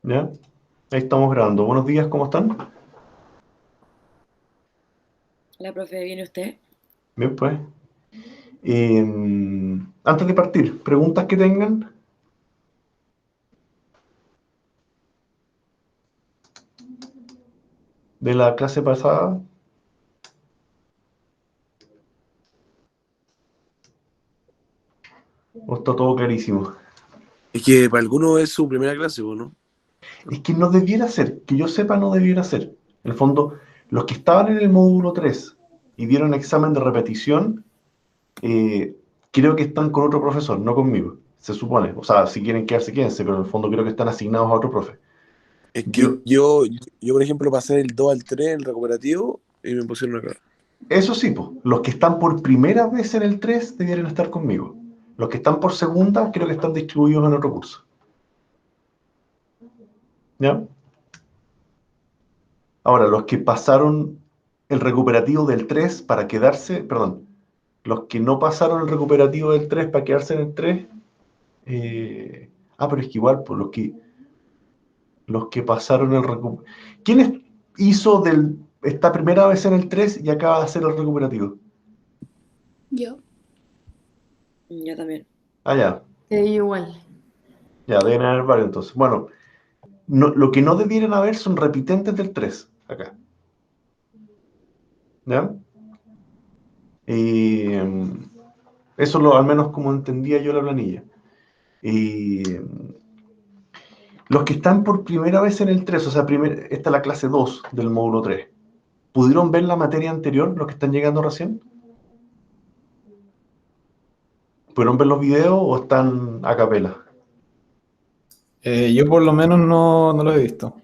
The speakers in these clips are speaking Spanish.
¿Ya? Ahí estamos grabando. Buenos días, ¿cómo están? La profe, ¿viene usted? Bien, pues. Antes de partir, preguntas que tengan de la clase pasada. ¿O está todo clarísimo? Es que para algunos es su primera clase, ¿o no? Es que no debiera ser, que yo sepa, no debiera ser. En el fondo, los que estaban en el módulo 3 y dieron examen de repetición, eh, creo que están con otro profesor, no conmigo, se supone. O sea, si quieren quedarse, quédense, pero en el fondo creo que están asignados a otro profe. Es que Yo, yo, por ejemplo, pasé el 2 al 3 el recuperativo y me pusieron acá. Eso sí, po, los que están por primera vez en el 3 debieran estar conmigo. Los que están por segunda creo que están distribuidos en otro curso. ¿Ya? Ahora, los que pasaron el recuperativo del 3 para quedarse, perdón, los que no pasaron el recuperativo del 3 para quedarse en el 3, pero es que igual, pues los que pasaron el recuperativo. ¿Quién hizo esta primera vez en el 3 y acaba de hacer el recuperativo? Yo. Yo también. Ya, Igual. ya, deben haber varios entonces. Bueno, lo que no debieran haber son repitentes del 3 acá. ¿Ya? Y eso al menos como entendía yo la planilla. Y los que están por primera vez en el 3, o sea, esta es la clase 2 del módulo 3, ¿pudieron ver la materia anterior, los que están llegando recién? ¿Pudieron ver los videos o están a capela? Yo por lo menos no lo he visto.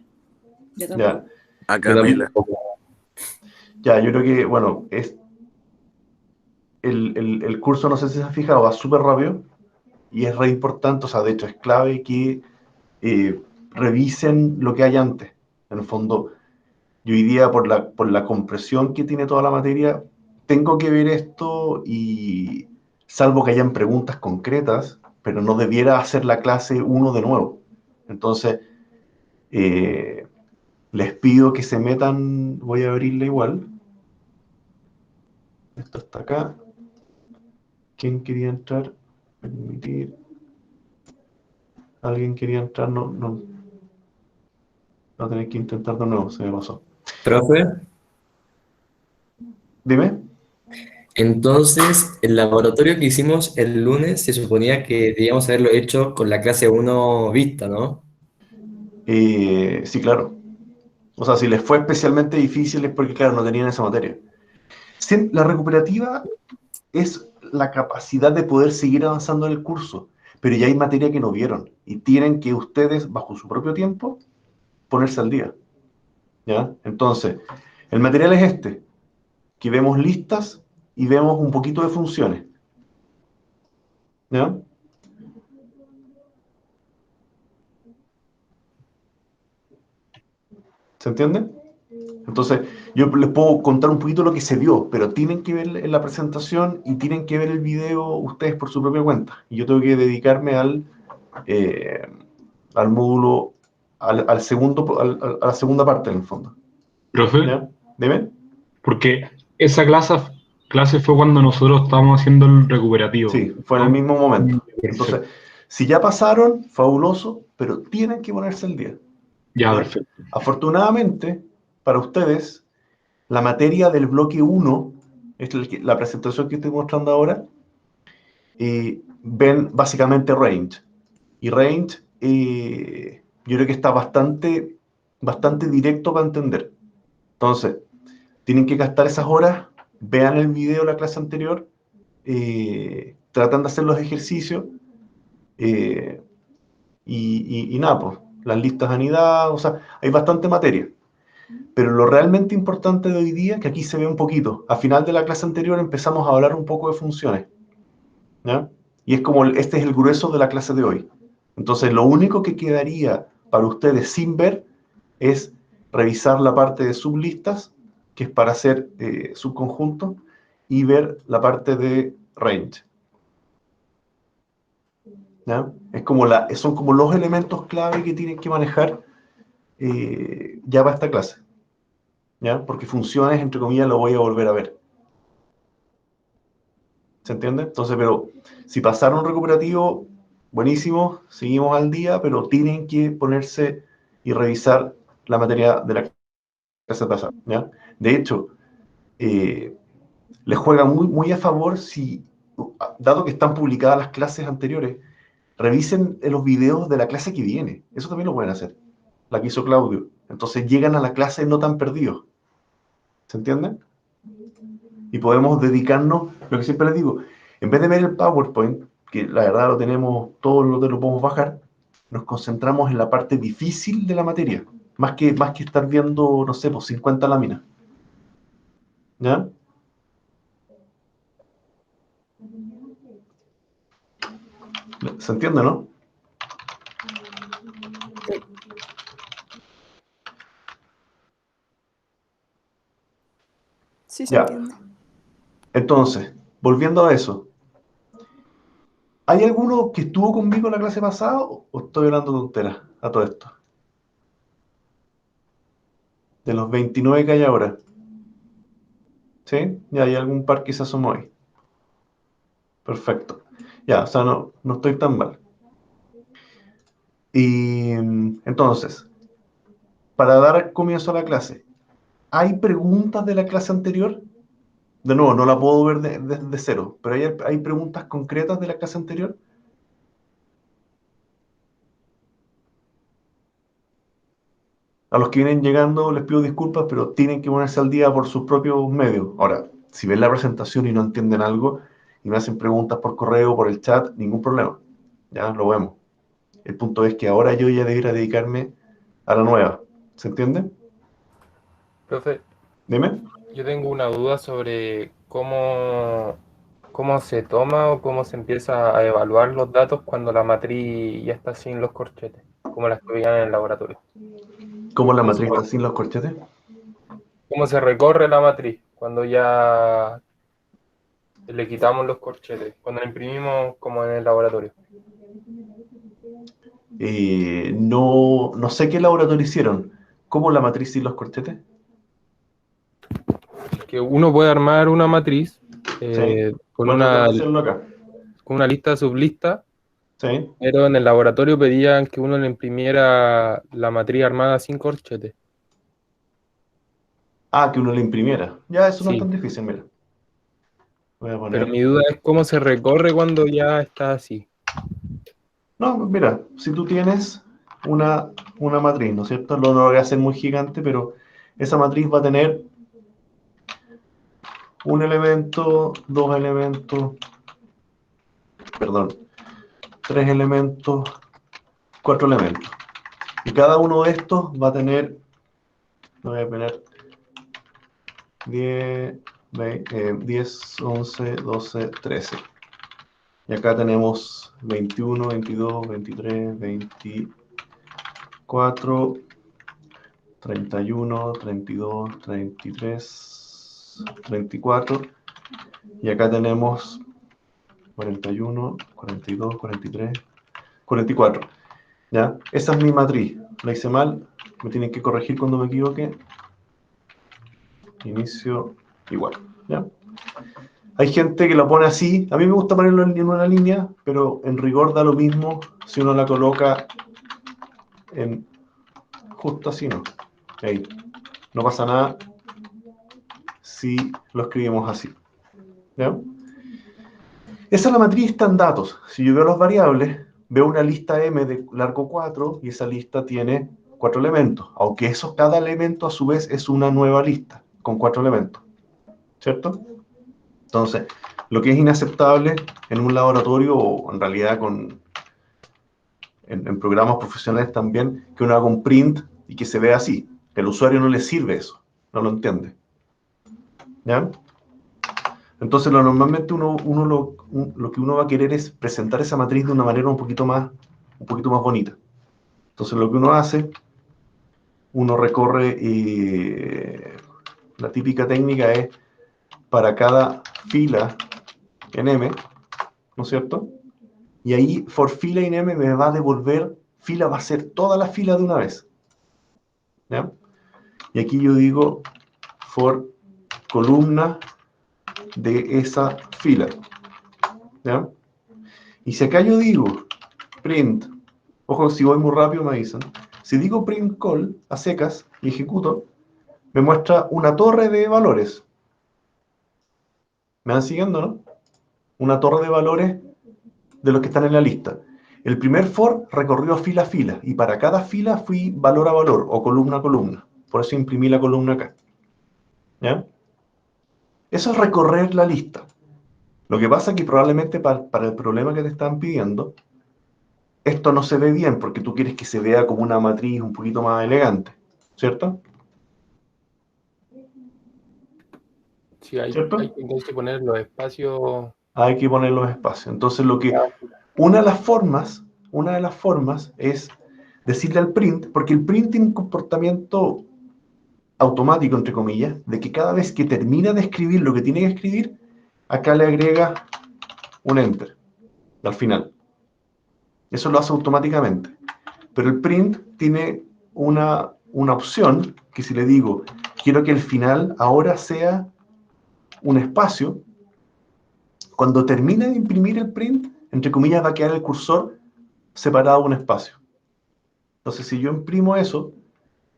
Yo Ya, tampoco. A Yo capela. tampoco. ya, yo creo que, bueno, el curso, no sé si se han fijado, va súper rápido y es re importante, o sea, de hecho es clave que revisen lo que hay antes. En el fondo, yo hoy día, por la compresión que tiene toda la materia, tengo que ver esto y, salvo que hayan preguntas concretas, pero no debiera hacer la clase uno de nuevo. Entonces, eh, les pido que se metan, voy a abrirla igual. Esto está acá. ¿Quién quería entrar? Permitir. ¿Alguien quería entrar? No, no. No tenéis que intentar de nuevo, se me pasó. Profe, Dime. entonces el laboratorio que hicimos el lunes se suponía que debíamos haberlo hecho con la clase uno vista, ¿no? Sí, claro. O sea, si les fue especialmente difícil es porque, claro, no tenían esa materia. La recuperativa es la capacidad de poder seguir avanzando en el curso, pero ya hay materia que no vieron y tienen que ustedes, bajo su propio tiempo, ponerse al día. ¿Ya? Entonces, el material es este, que vemos listas y vemos un poquito de funciones. ¿Ya? ¿Se entiende? Entonces, yo les puedo contar un poquito lo que se vio, pero tienen que ver en la presentación y tienen que ver el video ustedes por su propia cuenta. Y yo tengo que dedicarme eh, al módulo, al segundo, a la segunda parte, en el fondo. Profe, ¿Ya? Dime. porque esa clase fue cuando nosotros estábamos haciendo el recuperativo, Sí, fue en el ¿no? mismo momento. Entonces, Perfecto. si ya pasaron, fabuloso, pero tienen que ponerse al día. Ya, ¿Ya? perfecto. Afortunadamente, para ustedes, la materia del bloque uno, la presentación que estoy mostrando ahora, ven básicamente range. Y range, yo creo que está bastante, bastante directo para entender. Entonces, tienen que gastar esas horas, vean el video de la clase anterior, tratan de hacer los ejercicios eh, y nada, pues, las listas han ido, o sea, hay bastante materia. Pero lo realmente importante de hoy día, que aquí se ve un poquito, a final de la clase anterior empezamos a hablar un poco de funciones, ¿ya? Y es como, este es el grueso de la clase de hoy. Entonces, lo único que quedaría para ustedes sin ver es revisar la parte de sublistas, que es para hacer subconjuntos, y ver la parte de range, ¿ya? Son como los elementos clave que tienen que manejar ya va esta clase, ¿ya? Porque funciones, entre comillas, lo voy a volver a ver. ¿Se entiende? Entonces, pero si pasaron recuperativo, buenísimo, seguimos al día, pero tienen que ponerse y revisar la materia de la clase pasada, ¿ya? De hecho, les juega muy, muy a favor si, dado que están publicadas las clases anteriores, revisen los videos de la clase que viene. Eso también lo pueden hacer, la que hizo Claudio. Entonces llegan a la clase no tan perdidos. ¿Se entiende? Y podemos dedicarnos, lo que siempre les digo, en vez de ver el PowerPoint, que la verdad lo tenemos, todos lo podemos bajar, nos concentramos en la parte difícil de la materia, más que estar viendo, no sé, pues 50 láminas. ¿Ya? ¿Se entiende, no? Sí, se Ya. entiende. Entonces, volviendo a eso, ¿hay alguno que estuvo conmigo la clase pasada o estoy hablando tonteras a todo esto? De los 29 que hay ahora. ¿Sí? Ya hay algún par que se asomó ahí. Perfecto. Ya, o sea, no estoy tan mal. Y entonces, para dar comienzo a la clase, ¿hay preguntas de la clase anterior? De nuevo, no la puedo ver desde cero, pero ¿hay preguntas concretas de la clase anterior? A los que vienen llegando les pido disculpas, pero tienen que ponerse al día por sus propios medios. Ahora, si ven la presentación y no entienden algo y me hacen preguntas por correo, por el chat, ningún problema. Ya lo vemos. El punto es que ahora yo ya debiera dedicarme a la nueva. ¿Se entiende? Profe, Dime. yo tengo una duda sobre cómo se toma o cómo se empieza a evaluar los datos cuando la matriz ya está sin los corchetes, como las que veían en el laboratorio. ¿Cómo la matriz está sin los corchetes? ¿Cómo se recorre la matriz cuando ya le quitamos los corchetes, cuando la imprimimos como en el laboratorio? No sé qué laboratorio hicieron. ¿Cómo la matriz sin los corchetes? Que uno puede armar una matriz Sí. con Voy a tratar de hacerlo acá. una lista sublista, Sí. pero en el laboratorio pedían que uno le imprimiera la matriz armada sin corchetes. Ah, que uno le imprimiera. Ya, eso no es Sí, tan difícil, mira. Voy a pero poner... mi duda es cómo se recorre cuando ya está así. No, mira, si tú tienes una matriz, ¿no es cierto? No lo voy a hacer muy gigante, pero esa matriz va a tener un elemento, dos elementos, perdón, tres elementos, cuatro elementos. Y cada uno de estos va a tener, voy a poner 10, 11, 12, 13. Y acá tenemos 21, 22, 23, 24, 31, 32, 33, 34. Y acá tenemos 41, 42, 43, 44. ¿Ya? Esa es mi matriz. La hice mal. Me tienen que corregir cuando me equivoque. Inicio igual. ¿Ya? Hay gente que lo pone así. A mí me gusta ponerlo en una línea, pero en rigor da lo mismo si uno la coloca en justo así, ¿no? Ahí. No pasa nada si lo escribimos así. ¿Ya? Esa es la matriz, está en datos. Si yo veo las variables, veo una lista M de largo 4 y esa lista tiene 4 elementos, aunque cada elemento a su vez es una nueva lista con 4 elementos. ¿Cierto? Entonces, lo que es inaceptable en un laboratorio o en realidad en programas profesionales también, que uno haga un print y que se vea así. Que al usuario no le sirve eso, no lo entiende. ¿Ya? Entonces, normalmente lo que uno va a querer es presentar esa matriz de una manera un poquito más bonita. Entonces, lo que uno hace, uno recorre, la típica técnica es para cada fila en M, ¿no es cierto? Y ahí, for fila en M me va a devolver, fila va a ser toda la fila de una vez. ¿ya? Y aquí yo digo for columna de esa fila, ¿ya? Y si acá yo digo print, ojo, si voy muy rápido me avisan, si digo print call a secas y ejecuto, me muestra una torre de valores. ¿Me van siguiendo, no? Una torre de valores de los que están en la lista. El primer for recorrió fila a fila, y para cada fila fui valor a valor, o columna a columna. Por eso imprimí la columna acá. ¿Ya? Eso es recorrer la lista. Lo que pasa es que probablemente para el problema que te están pidiendo, esto no se ve bien, porque tú quieres que se vea como una matriz un poquito más elegante, ¿cierto? Sí, hay ¿Cierto? que entonces poner los espacios. Hay que poner los espacios. Entonces, una de las formas es decirle al print, porque el print tiene un comportamiento automático, entre comillas, de que cada vez que termina de escribir lo que tiene que escribir, acá le agrega un enter al final. Eso lo hace automáticamente. Pero el print tiene una opción que si le digo, quiero que el final ahora sea un espacio, cuando termine de imprimir el print, entre comillas, va a quedar el cursor separado de un espacio. Entonces, si yo imprimo eso,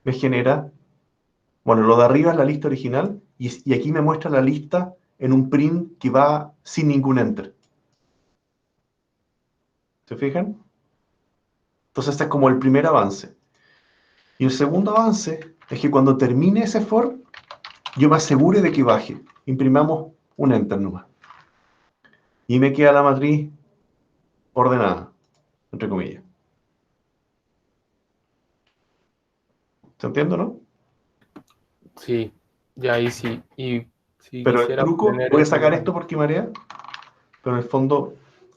me genera, bueno, lo de arriba es la lista original, y aquí me muestra la lista en un print que va sin ningún enter. ¿Se fijan? Entonces, este es como el primer avance. Y el segundo avance es que cuando termine ese for, yo me asegure de que baje. Imprimamos un enter nomás. Y me queda la matriz ordenada, entre comillas. ¿Se entiende, no? Sí, ya ahí sí. Y si Pero el quisiera truco, tener voy a eso sacar como- esto porque marea, pero en el fondo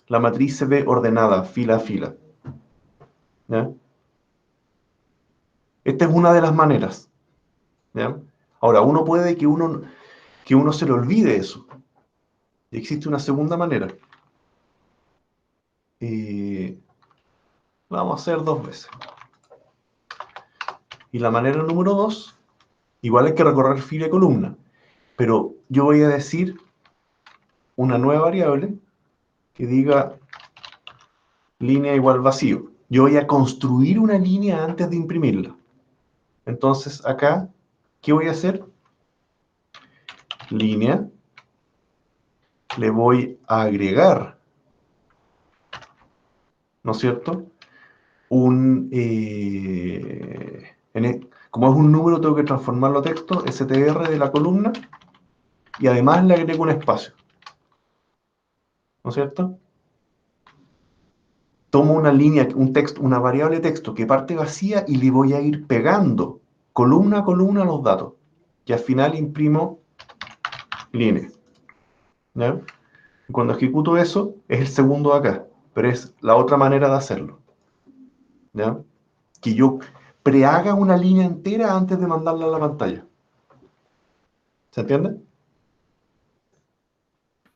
la matriz se ve ordenada, fila a fila. ¿Ya? Esta es una de las maneras. ¿Ya? Ahora, puede que uno se le olvide eso. Y existe una segunda manera. Vamos a hacer 2 veces. Y la manera número 2, igual hay que recorrer fila y columna. Pero yo voy a decir una nueva variable que diga línea igual vacío. Yo voy a construir una línea antes de imprimirla. Entonces, acá, ¿qué voy a hacer? Línea. Le voy a agregar, ¿no es cierto? Como es un número, tengo que transformarlo a texto, str de la columna, y además le agrego un espacio, ¿no es cierto? Tomo una línea, un texto, una variable texto que parte vacía y le voy a ir pegando columna a columna los datos. Y al final imprimo línea. ¿Ya? Y cuando ejecuto eso, es el segundo de acá, pero es la otra manera de hacerlo. ¿Ya? Que yo prehaga una línea entera antes de mandarla a la pantalla. ¿Se entiende?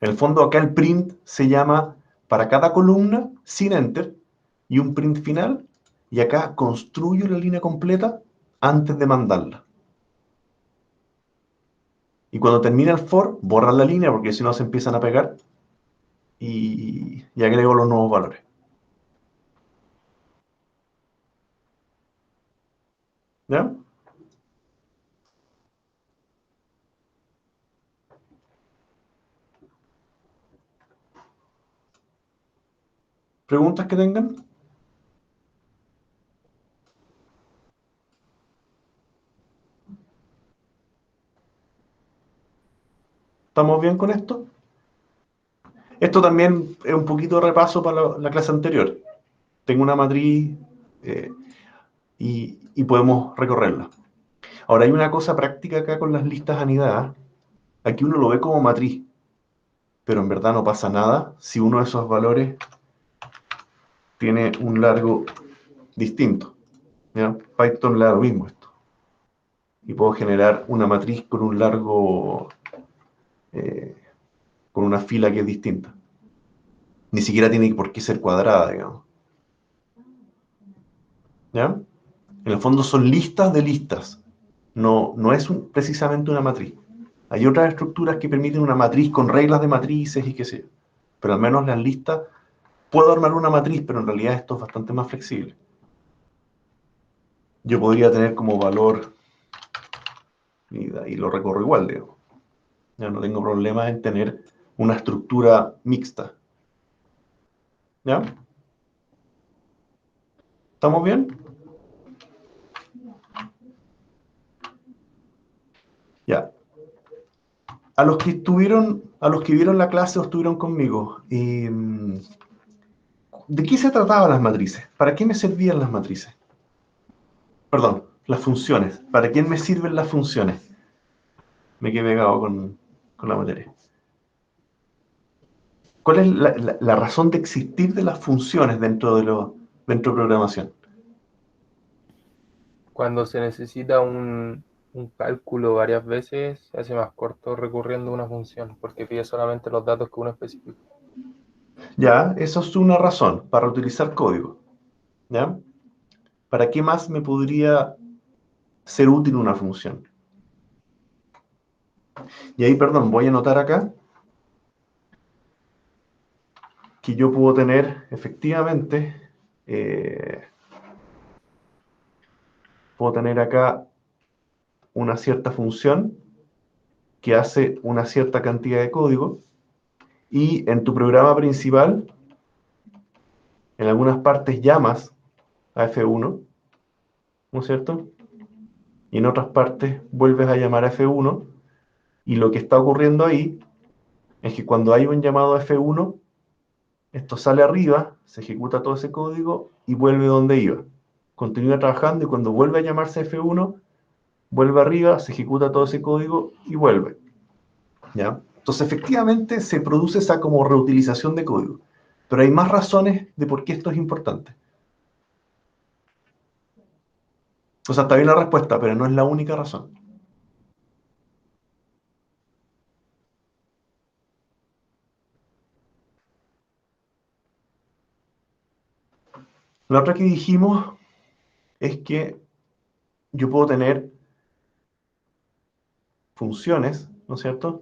En el fondo acá el print se llama para cada columna sin enter y un print final, y acá construyo la línea completa antes de mandarla. Y cuando termina el for, borrar la línea porque si no se empiezan a pegar y agrego los nuevos valores. ¿Ya? ¿Preguntas que tengan? ¿Estamos bien con esto? Esto también es un poquito de repaso para la clase anterior. Tengo una matriz y podemos recorrerla. Ahora hay una cosa práctica acá con las listas anidadas. Aquí uno lo ve como matriz, pero en verdad no pasa nada si uno de esos valores tiene un largo distinto. ¿Ya? Python le da lo mismo esto. Y puedo generar una matriz con un largo, con una fila que es distinta. Ni siquiera tiene por qué ser cuadrada, digamos. ¿Ya? En el fondo son listas de listas. No es precisamente una matriz. Hay otras estructuras que permiten una matriz con reglas de matrices y qué sé yo. Pero al menos las listas, puedo armar una matriz, pero en realidad esto es bastante más flexible. Yo podría tener como valor, y lo recorro igual, digo. Ya no tengo problema en tener una estructura mixta. ¿Ya? ¿Estamos bien? Ya. A los que vieron la clase o estuvieron conmigo, ¿de qué se trataban las matrices? ¿Para qué me servían las matrices? Perdón, las funciones. ¿Para quién me sirven las funciones? Me quedé pegado con la materia. ¿Cuál es la razón de existir de las funciones dentro de programación? Cuando se necesita un cálculo varias veces, se hace más corto recurriendo a una función, porque pide solamente los datos que uno especifica. Ya, eso es una razón, para utilizar código. ¿Ya? ¿Para qué más me podría ser útil una función? Y ahí, perdón, voy a anotar acá que yo puedo tener, efectivamente, puedo tener acá una cierta función que hace una cierta cantidad de código, y en tu programa principal, en algunas partes llamas a F1, ¿no es cierto? Y en otras partes vuelves a llamar a F1, y lo que está ocurriendo ahí es que cuando hay un llamado a F1, esto sale arriba, se ejecuta todo ese código y vuelve donde iba. Continúa trabajando y cuando vuelve a llamarse F1, vuelve arriba, se ejecuta todo ese código y vuelve. ¿Ya? Entonces, efectivamente, se produce esa como reutilización de código. Pero hay más razones de por qué esto es importante. O sea, está bien la respuesta, pero no es la única razón. La otra que dijimos es que yo puedo tener funciones, ¿no es cierto?,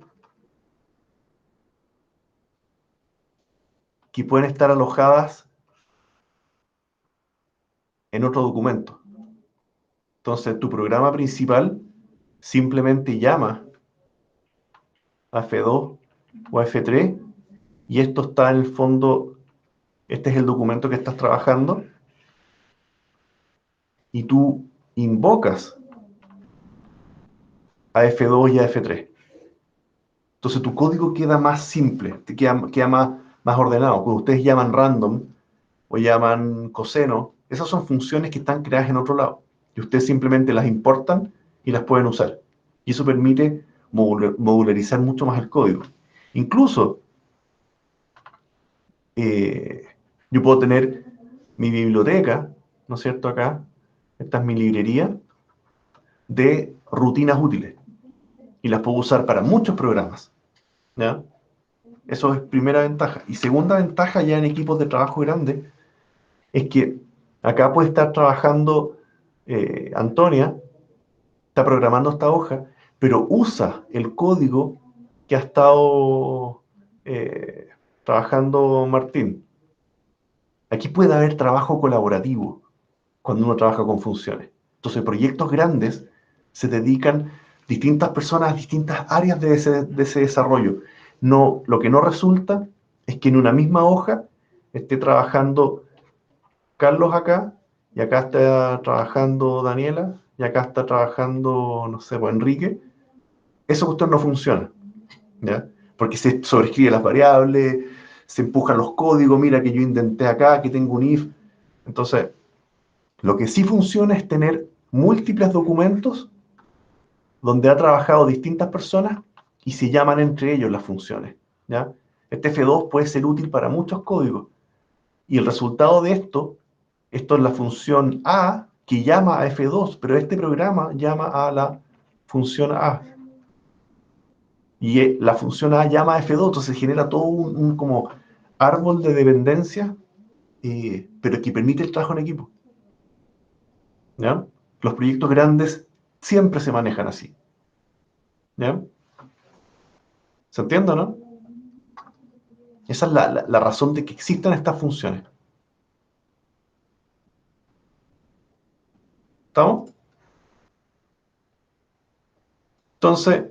que pueden estar alojadas en otro documento. Entonces, tu programa principal simplemente llama a F2 o a F3, y esto está en el fondo, este es el documento que estás trabajando, y tú invocas a F2 y a F3. Entonces tu código queda más simple, queda más ordenado. Cuando ustedes llaman random o llaman coseno, esas son funciones que están creadas en otro lado, y ustedes simplemente las importan y las pueden usar. Y eso permite modularizar mucho más el código. Incluso, yo puedo tener mi biblioteca, ¿no es cierto? Acá, esta es mi librería de rutinas útiles, y las puedo usar para muchos programas, ¿ya? Eso es primera ventaja. Y segunda ventaja, ya en equipos de trabajo grandes, es que acá puede estar trabajando Antonia, está programando esta hoja, pero usa el código que ha estado trabajando Martín. Aquí puede haber trabajo colaborativo cuando uno trabaja con funciones. Entonces, proyectos grandes se dedican distintas personas a distintas áreas de ese desarrollo. No, lo que no resulta es que en una misma hoja esté trabajando Carlos acá, y acá está trabajando Daniela, y acá está trabajando, no sé, pues Enrique. Eso cuestión no funciona, ¿ya? Porque se sobrescribe las variables, se empujan los códigos, mira que yo intenté acá, que tengo un if. Entonces, lo que sí funciona es tener múltiples documentos donde ha trabajado distintas personas y se llaman entre ellos las funciones, ¿ya? Este F2 puede ser útil para muchos códigos, y el resultado de esto es la función A que llama a F2, pero este programa llama a la función A. Y la función A llama a F2, entonces genera todo un como árbol de dependencia, pero que permite el trabajo en equipo, ¿ya? Los proyectos grandes siempre se manejan así. ¿Ya? ¿Se entiende, no? Esa es la razón de que existan estas funciones. ¿Estamos? Entonces,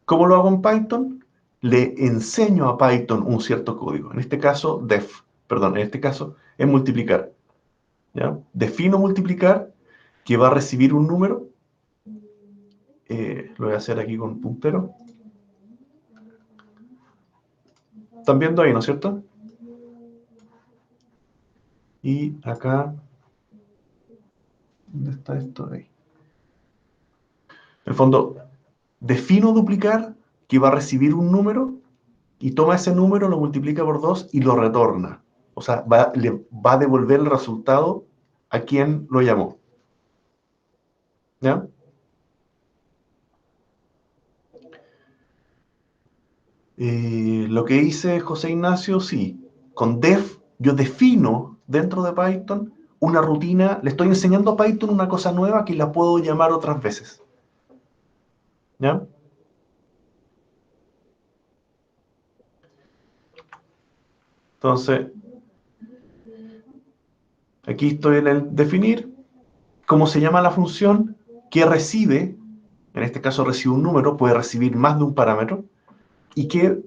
¿cómo lo hago en Python? Le enseño a Python un cierto código. En este caso, en este caso es multiplicar. ¿Ya? Defino multiplicar, que va a recibir un número. Lo voy a hacer aquí con puntero. ¿Están viendo ahí, no es cierto? Y acá, ¿dónde está esto? Ahí. En el fondo, defino duplicar, que va a recibir un número, y toma ese número, lo multiplica por 2 y lo retorna. O sea, le va a devolver el resultado a quien lo llamó. ¿Ya? Lo que dice José Ignacio, sí. Con def, yo defino dentro de Python una rutina, le estoy enseñando a Python una cosa nueva que la puedo llamar otras veces. ¿Ya? Entonces, aquí estoy en el definir. ¿Cómo se llama la función? Que recibe, en este caso recibe un número, puede recibir más de un parámetro. Y que,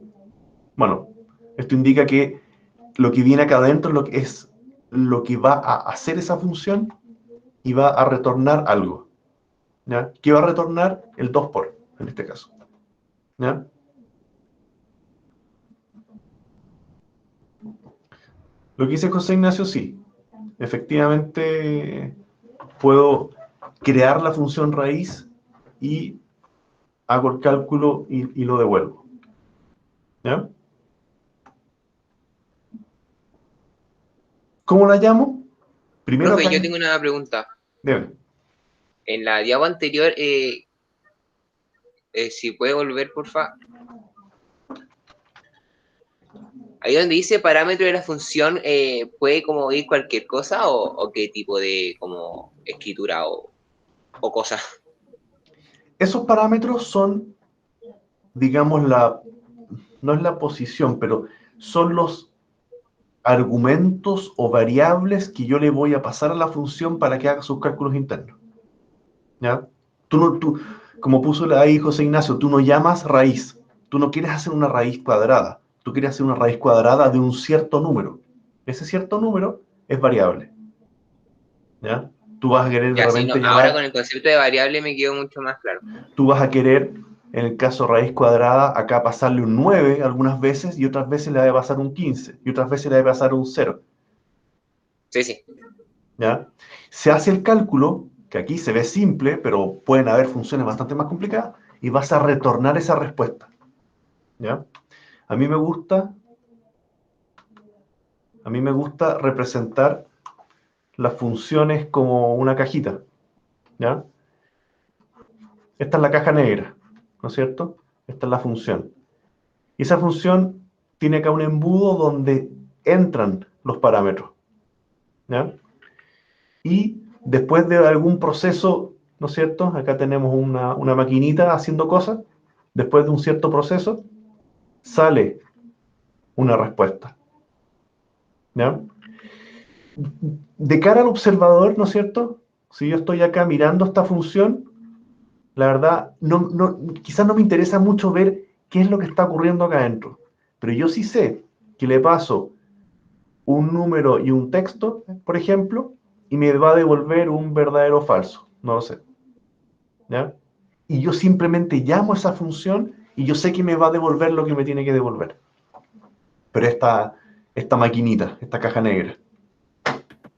bueno, esto indica que lo que viene acá adentro es lo que va a hacer esa función y va a retornar algo. ¿Ya? ¿Qué va a retornar? El 2 por, en este caso. ¿Ya? Lo que dice José Ignacio, sí. Efectivamente, puedo crear la función raíz y hago el cálculo y lo devuelvo. ¿Ya? ¿Cómo la llamo? Primero Profe, acá. yo tengo una pregunta. Dime. En la diapo anterior, si puede volver, porfa. Ahí donde dice parámetro de la función, ¿puede como ir cualquier cosa o qué tipo de como escritura o cosa? Esos parámetros son, digamos, no es la posición, pero son los argumentos o variables que yo le voy a pasar a la función para que haga sus cálculos internos. ¿Ya? Como puso ahí José Ignacio, tú no llamas raíz. Tú no quieres hacer una raíz cuadrada. Tú quieres hacer una raíz cuadrada de un cierto número. Ese cierto número es variable. ¿Ya? Tú vas a querer de Ya, sí, no, repente ahora llamar... con el concepto de variable me quedó mucho más claro. Tú vas a querer, en el caso raíz cuadrada, acá pasarle un 9 algunas veces y otras veces le va a pasar un 15 y otras veces le va a pasar un 0. Sí, sí. ¿Ya? Se hace el cálculo, que aquí se ve simple, pero pueden haber funciones bastante más complicadas, y vas a retornar esa respuesta. ¿Ya? A mí me gusta representar las funciones como una cajita. ¿Ya? Esta es la caja negra, ¿no es cierto? Esta es la función. Y esa función tiene acá un embudo donde entran los parámetros. ¿Ya? Y después de algún proceso, ¿no es cierto? Acá tenemos una maquinita haciendo cosas. Después de un cierto proceso, sale una respuesta. ¿Ya? De cara al observador, ¿no es cierto? Si yo estoy acá mirando esta función, la verdad, quizás no me interesa mucho ver qué es lo que está ocurriendo acá adentro. Pero yo sí sé que le paso un número y un texto, por ejemplo, y me va a devolver un verdadero o falso. No lo sé. ¿Ya? Y yo simplemente llamo a esa función y yo sé que me va a devolver lo que me tiene que devolver. Pero esta maquinita, esta caja negra.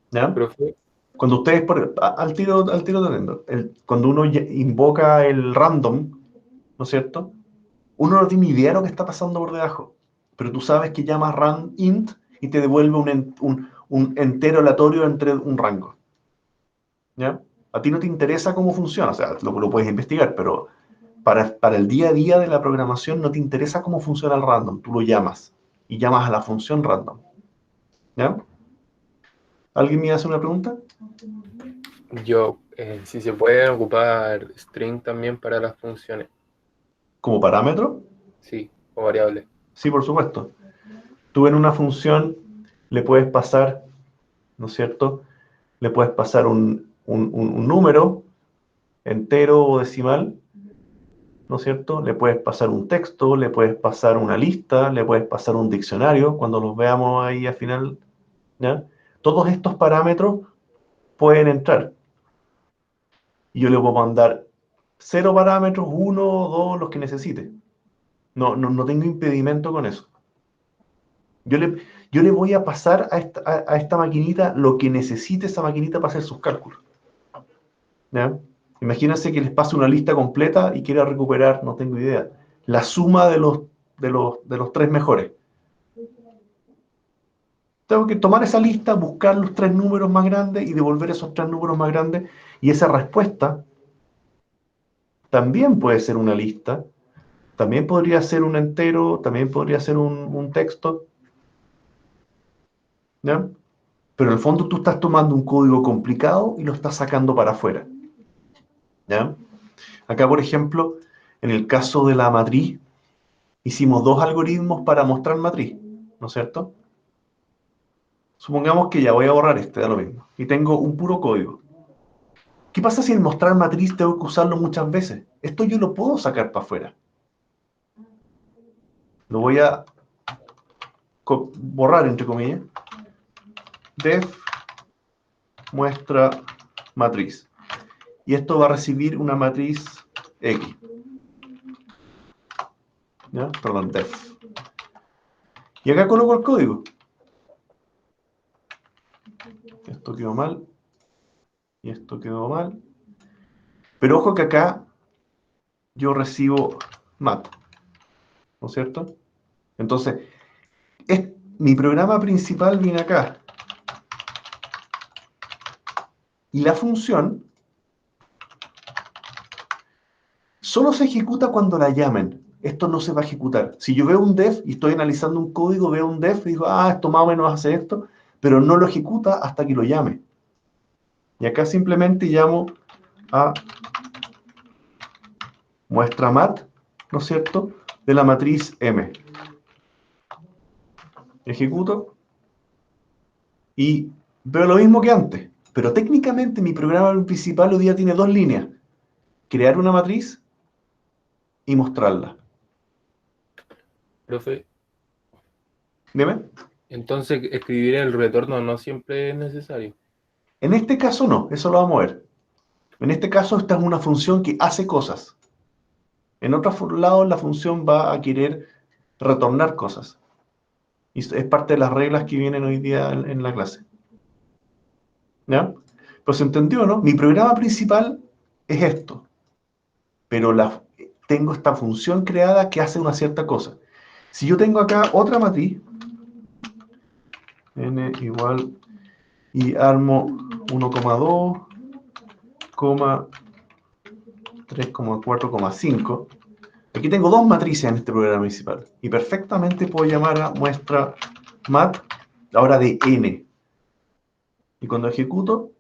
¿Ya? Profe, Cuando ustedes, al tiro teniendo, cuando uno invoca el random, ¿no es cierto? Uno no tiene idea de lo que está pasando por debajo, pero tú sabes que llamas int y te devuelve un entero aleatorio entre un rango. ¿Ya? A ti no te interesa cómo funciona, o sea, lo puedes investigar, pero para el día a día de la programación no te interesa cómo funciona el random, tú lo llamas y llamas a la función random. ¿Ya? ¿Alguien me hace una pregunta? Yo, si se pueden ocupar string también para las funciones, ¿Como parámetro? sí, o variables. Sí, por supuesto. Tú en una función le puedes pasar, ¿no es cierto? Le puedes pasar un número entero o decimal, ¿no es cierto? Le puedes pasar un texto, le puedes pasar una lista, le puedes pasar un diccionario, cuando los veamos ahí al final, ¿ya? Todos estos parámetros pueden entrar. Y yo le puedo mandar 0 parámetros, 1, 2, los que necesite. No tengo impedimento con eso. Yo le voy a pasar a esta maquinita lo que necesite esa maquinita para hacer sus cálculos. ¿Ya? Imagínense que les pase una lista completa y quiera recuperar, no tengo idea, la suma de los 3 mejores. Tengo que tomar esa lista, buscar los 3 números más grandes y devolver esos 3 números más grandes. Y esa respuesta también puede ser una lista, también podría ser un entero, también podría ser un texto. ¿Ya? Pero en el fondo tú estás tomando un código complicado y lo estás sacando para afuera. ¿Ya? Acá, por ejemplo, en el caso de la matriz, hicimos 2 algoritmos para mostrar matriz, ¿no es cierto? Supongamos que ya voy a borrar da lo mismo, y tengo un puro código. ¿Qué pasa si el mostrar matriz tengo que usarlo muchas veces? Esto yo lo puedo sacar para afuera. Lo voy a borrar, entre comillas. Def muestra matriz. Y esto va a recibir una matriz X. ¿Ya? Perdón, def. Y acá coloco el código. Esto quedó mal. Y esto quedó mal. Pero ojo que acá yo recibo mat. ¿No es cierto? Entonces, mi programa principal viene acá. Y la función solo se ejecuta cuando la llamen. Esto no se va a ejecutar. Si yo veo un def y estoy analizando un código, veo un def y digo, esto más o menos hace esto, pero no lo ejecuta hasta que lo llame. Y acá simplemente llamo a muestra mat, ¿no es cierto?, de la matriz M. Ejecuto y veo lo mismo que antes, pero técnicamente mi programa principal hoy día tiene 2 líneas. Crear una matriz y mostrarla. Profe, ¿Dime? entonces escribir el retorno no siempre es necesario. En este caso no, eso lo vamos a ver. En este caso esta es una función que hace cosas. En otros lados la función va a querer retornar cosas. Y es parte de las reglas que vienen hoy día en la clase. ¿Ya? Pues se entendió, ¿no? Mi programa principal es esto. Pero tengo esta función creada que hace una cierta cosa. Si yo tengo acá otra matriz, n igual, y armo 1,2, 3,4,5. Aquí tengo 2 matrices en este programa principal. Y perfectamente puedo llamar a muestra mat, ahora de n. Y cuando ejecuto,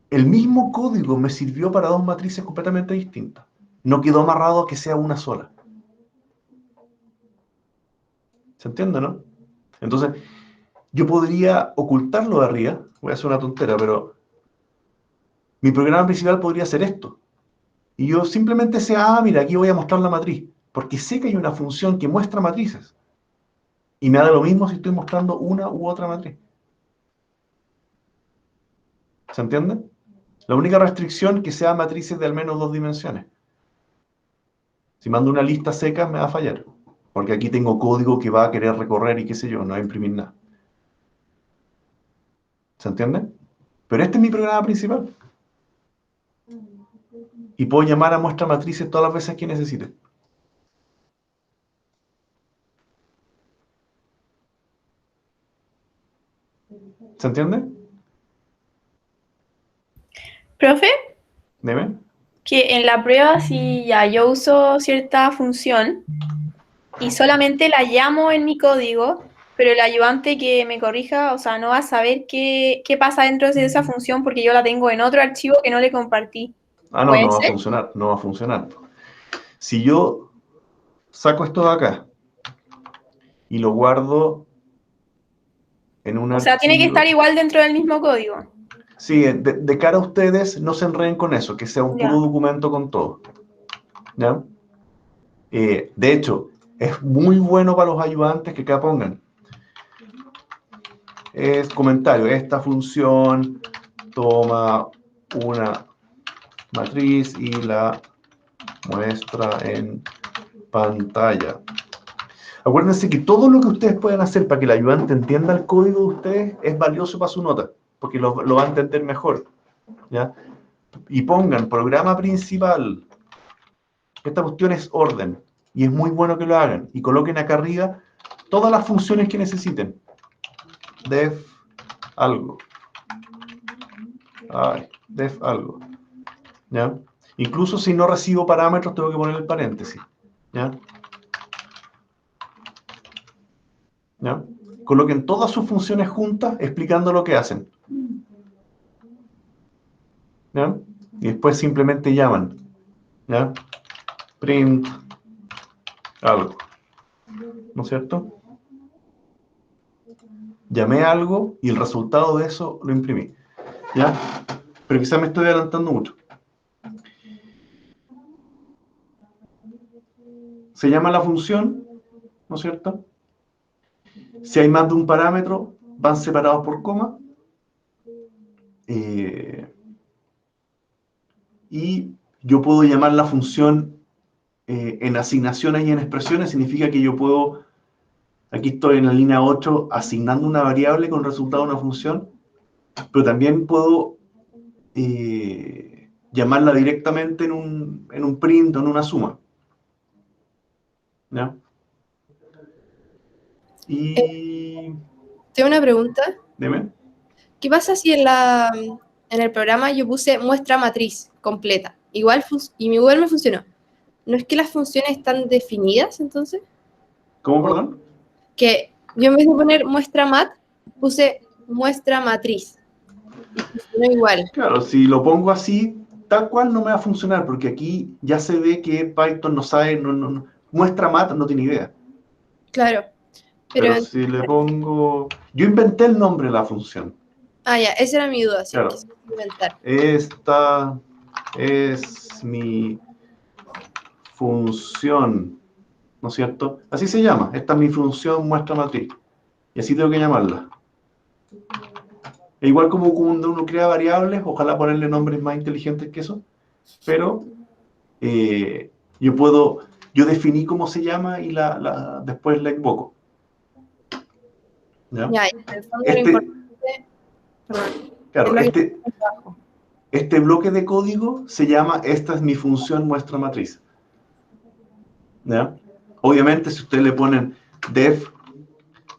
el mismo código me sirvió para 2 matrices completamente distintas. No quedó amarrado a que sea una sola. ¿Se entiende, no? Entonces, yo podría ocultarlo de arriba. Voy a hacer una tontera, pero mi programa principal podría ser esto. Y yo simplemente sé, mira, aquí voy a mostrar la matriz. Porque sé que hay una función que muestra matrices. Y me da lo mismo si estoy mostrando una u otra matriz. ¿Se entiende? La única restricción es que sean matrices de al menos 2 dimensiones. Si mando una lista seca me va a fallar. Porque aquí tengo código que va a querer recorrer y qué sé yo, no va a imprimir nada. ¿Se entiende? Pero este es mi programa principal. Y puedo llamar a muestra matrices todas las veces que necesite. ¿Se entiende? Profe, Dime. que en la prueba si ya yo uso cierta función y solamente la llamo en mi código, pero el ayudante que me corrija, o sea, no va a saber qué pasa dentro de esa función porque yo la tengo en otro archivo que no le compartí. Ah, no, ¿Puede no va a ser? funcionar, no va a funcionar. Si yo saco esto de acá y lo guardo en un O sea, tiene que archivo... estar igual dentro del mismo código. Sí, de cara a ustedes, no se enreden con eso, que sea un Ya. puro documento con todo. ¿Ya? De hecho, es muy bueno para los ayudantes que acá pongan. Es comentario, esta función toma una matriz y la muestra en pantalla. Acuérdense que todo lo que ustedes pueden hacer para que el ayudante entienda el código de ustedes es valioso para su nota, porque lo va a entender mejor. ¿Ya? Y pongan programa principal. Esta cuestión es orden, y es muy bueno que lo hagan. Y coloquen acá arriba todas las funciones que necesiten. Def algo. Def algo. ¿Ya? Incluso si no recibo parámetros, tengo que poner el paréntesis. ¿Ya? ¿Ya? Coloquen todas sus funciones juntas explicando lo que hacen. ¿Ya? Y después simplemente llaman. ¿Ya? Print algo. ¿No es cierto? Llamé algo y el resultado de eso lo imprimí. ¿Ya? Pero quizás me estoy adelantando mucho. Se llama la función, ¿no es cierto? Si hay más de un parámetro, van separados por coma. Y yo puedo llamar la función en asignaciones y en expresiones. Significa que yo puedo, aquí estoy en la línea 8, asignando una variable con resultado de una función, pero también puedo llamarla directamente en un print o en una suma. ¿Ya? Y... Tengo una pregunta. Dime. ¿Qué pasa si en el programa yo puse muestra matriz completa? Igual me funcionó. ¿No es que las funciones están definidas entonces? ¿Cómo, perdón? Que yo en vez de poner muestra mat, puse muestra matriz. Y funcionó igual. Claro, si lo pongo así, tal cual no me va a funcionar, porque aquí ya se ve que Python no sabe, muestra mat, no tiene idea. Claro. Pero si le pongo... Yo inventé el nombre de la función. Ah, ya, esa era mi duda, si Claro. quise inventar. Esta es mi función, ¿no es cierto? Así se llama. Esta es mi función muestra matriz. Y así tengo que llamarla. E igual como cuando uno crea variables, ojalá ponerle nombres más inteligentes que eso, pero yo definí cómo se llama y después la invoco. ¿Ya? Ya, en el fondo lo importante... Perdón. Claro, Es lo que este bloque de código se llama, esta es mi función muestra matriz. ¿Ya? Obviamente, si ustedes le ponen def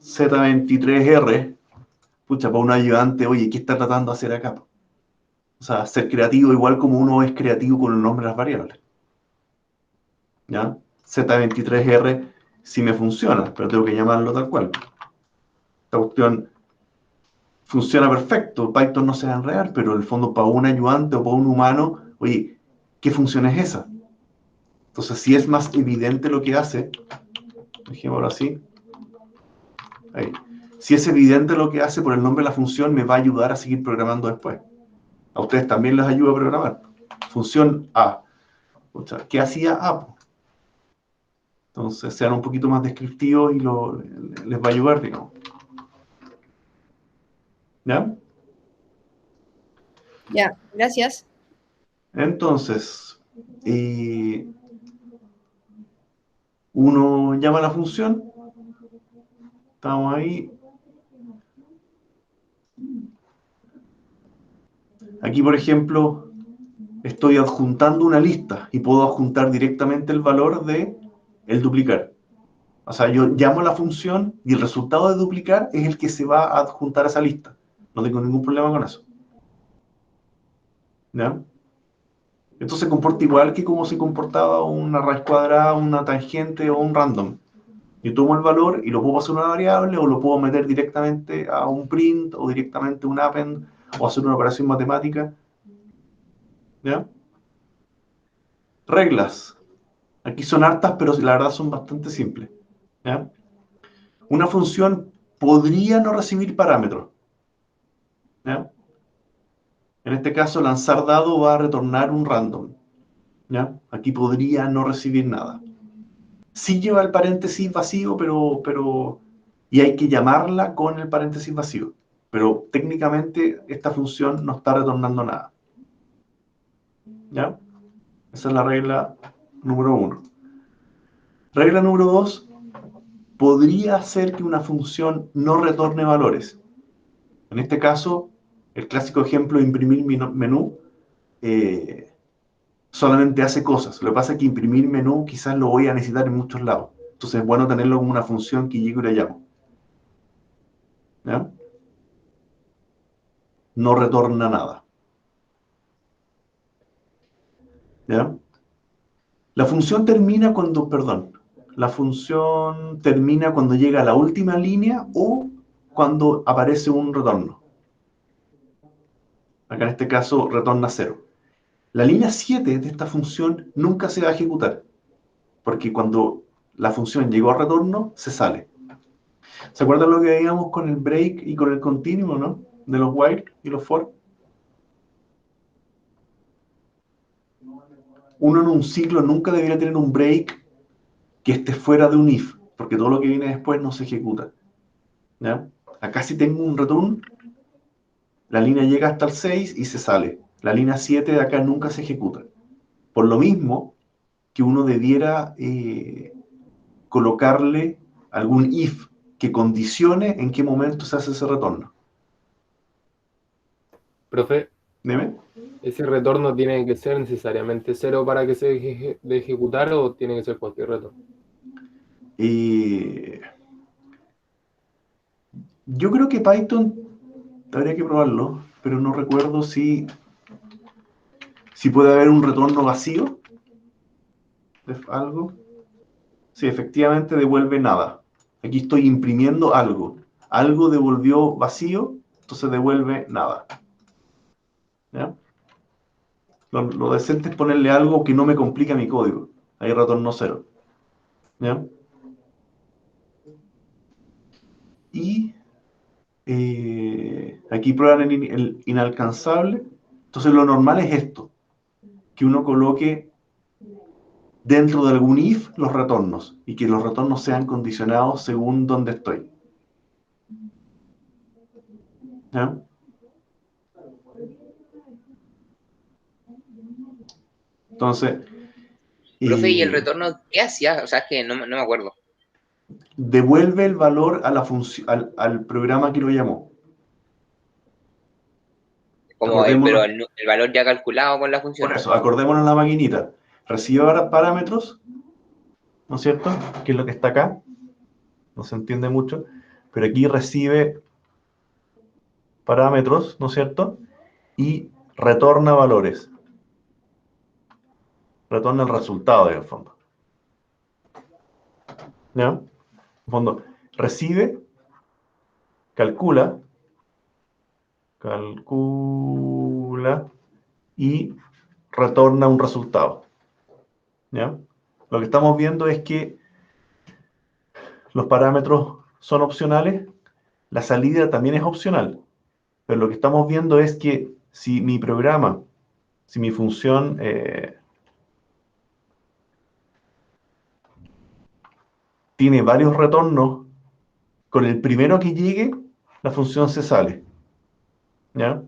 z23r, pucha, para un ayudante, oye, ¿qué está tratando de hacer acá? O sea, ser creativo igual como uno es creativo con el nombre de las variables. ¿Ya? Z23R sí me funciona, pero tengo que llamarlo tal cual. Esta cuestión funciona perfecto, Python no se va a enredar, pero en el fondo para un ayudante o para un humano, oye, ¿qué función es esa? Entonces, si es más evidente lo que hace, dejémoslo así, ahí. Si es evidente lo que hace por el nombre de la función, me va a ayudar a seguir programando después. A ustedes también les ayuda a programar. Función A. O sea, ¿qué hacía A? Entonces, sean un poquito más descriptivos y les va a ayudar, digamos. ¿Ya? Ya, gracias. Entonces, uno llama a la función. Estamos ahí. Aquí, por ejemplo, estoy adjuntando una lista y puedo adjuntar directamente el valor de el duplicar. O sea, yo llamo a la función y el resultado de duplicar es el que se va a adjuntar a esa lista. No tengo ningún problema con eso. ¿Ya? Esto se comporta igual que como se comportaba una raíz cuadrada, una tangente o un random. Yo tomo el valor y lo puedo pasar a una variable o lo puedo meter directamente a un print o directamente a un append o hacer una operación matemática. ¿Ya? Reglas. Aquí son hartas, pero la verdad son bastante simples. ¿Ya? Una función podría no recibir parámetros. ¿Ya? En este caso, lanzar dado va a retornar un random. ¿Ya? Aquí podría no recibir nada. Sí lleva el paréntesis vacío, y hay que llamarla con el paréntesis vacío. Pero técnicamente esta función no está retornando nada. ¿Ya? Esa es la regla número 1. Regla número 2. Podría hacer que una función no retorne valores. En este caso, el clásico ejemplo de imprimir menú solamente hace cosas. Lo que pasa es que imprimir menú quizás lo voy a necesitar en muchos lados. Entonces es bueno tenerlo como una función que llegue y la llamo. ¿Ya? No retorna nada. ¿Ya? La función termina cuando llega a la última línea o cuando aparece un retorno. Acá en este caso retorna 0. La línea 7 de esta función nunca se va a ejecutar, porque cuando la función llegó a retorno, se sale. ¿Se acuerdan lo que veíamos con el break y con el continuo, no? De los while y los for. Uno en un ciclo nunca debería tener un break que esté fuera de un if, porque todo lo que viene después no se ejecuta. ¿Ya? Acá si tengo un return, la línea llega hasta el 6 y se sale. La línea 7 de acá nunca se ejecuta. Por lo mismo que uno debiera colocarle algún if que condicione en qué momento se hace ese retorno. Profe, ¿Dime? ¿ese retorno tiene que ser necesariamente 0 para que se deje de ejecutar o tiene que ser cualquier retorno? Yo creo que Python habría que probarlo, pero no recuerdo si puede haber un retorno vacío de algo. Sí, efectivamente devuelve nada. Aquí estoy imprimiendo algo. Algo devolvió vacío, entonces devuelve nada. ¿Ya? Lo decente es ponerle algo que no me complica mi código. Ahí retorno 0. ¿Ya? Y aquí prueban el inalcanzable. Entonces lo normal es esto, que uno coloque dentro de algún if los retornos y que los retornos sean condicionados según dónde estoy. ¿Ya? Entonces, Profe, ¿y el retorno qué hacía? O sea, es que no me acuerdo. devuelve el valor a la al programa que lo llamó. Como pero el valor ya calculado con la función. Por eso, acordémonos la maquinita. Recibe parámetros, ¿no es cierto? Que es lo que está acá. No se entiende mucho. Pero aquí recibe parámetros, ¿no es cierto? Y retorna valores. Retorna el resultado, en el fondo. ¿Ya? En el fondo, recibe, calcula y retorna un resultado. ¿Ya? Lo que estamos viendo es que los parámetros son opcionales, la salida también es opcional, pero lo que estamos viendo es que si mi programa, si mi función tiene varios retornos, con el primero que llegue, la función se sale. ¿Ya?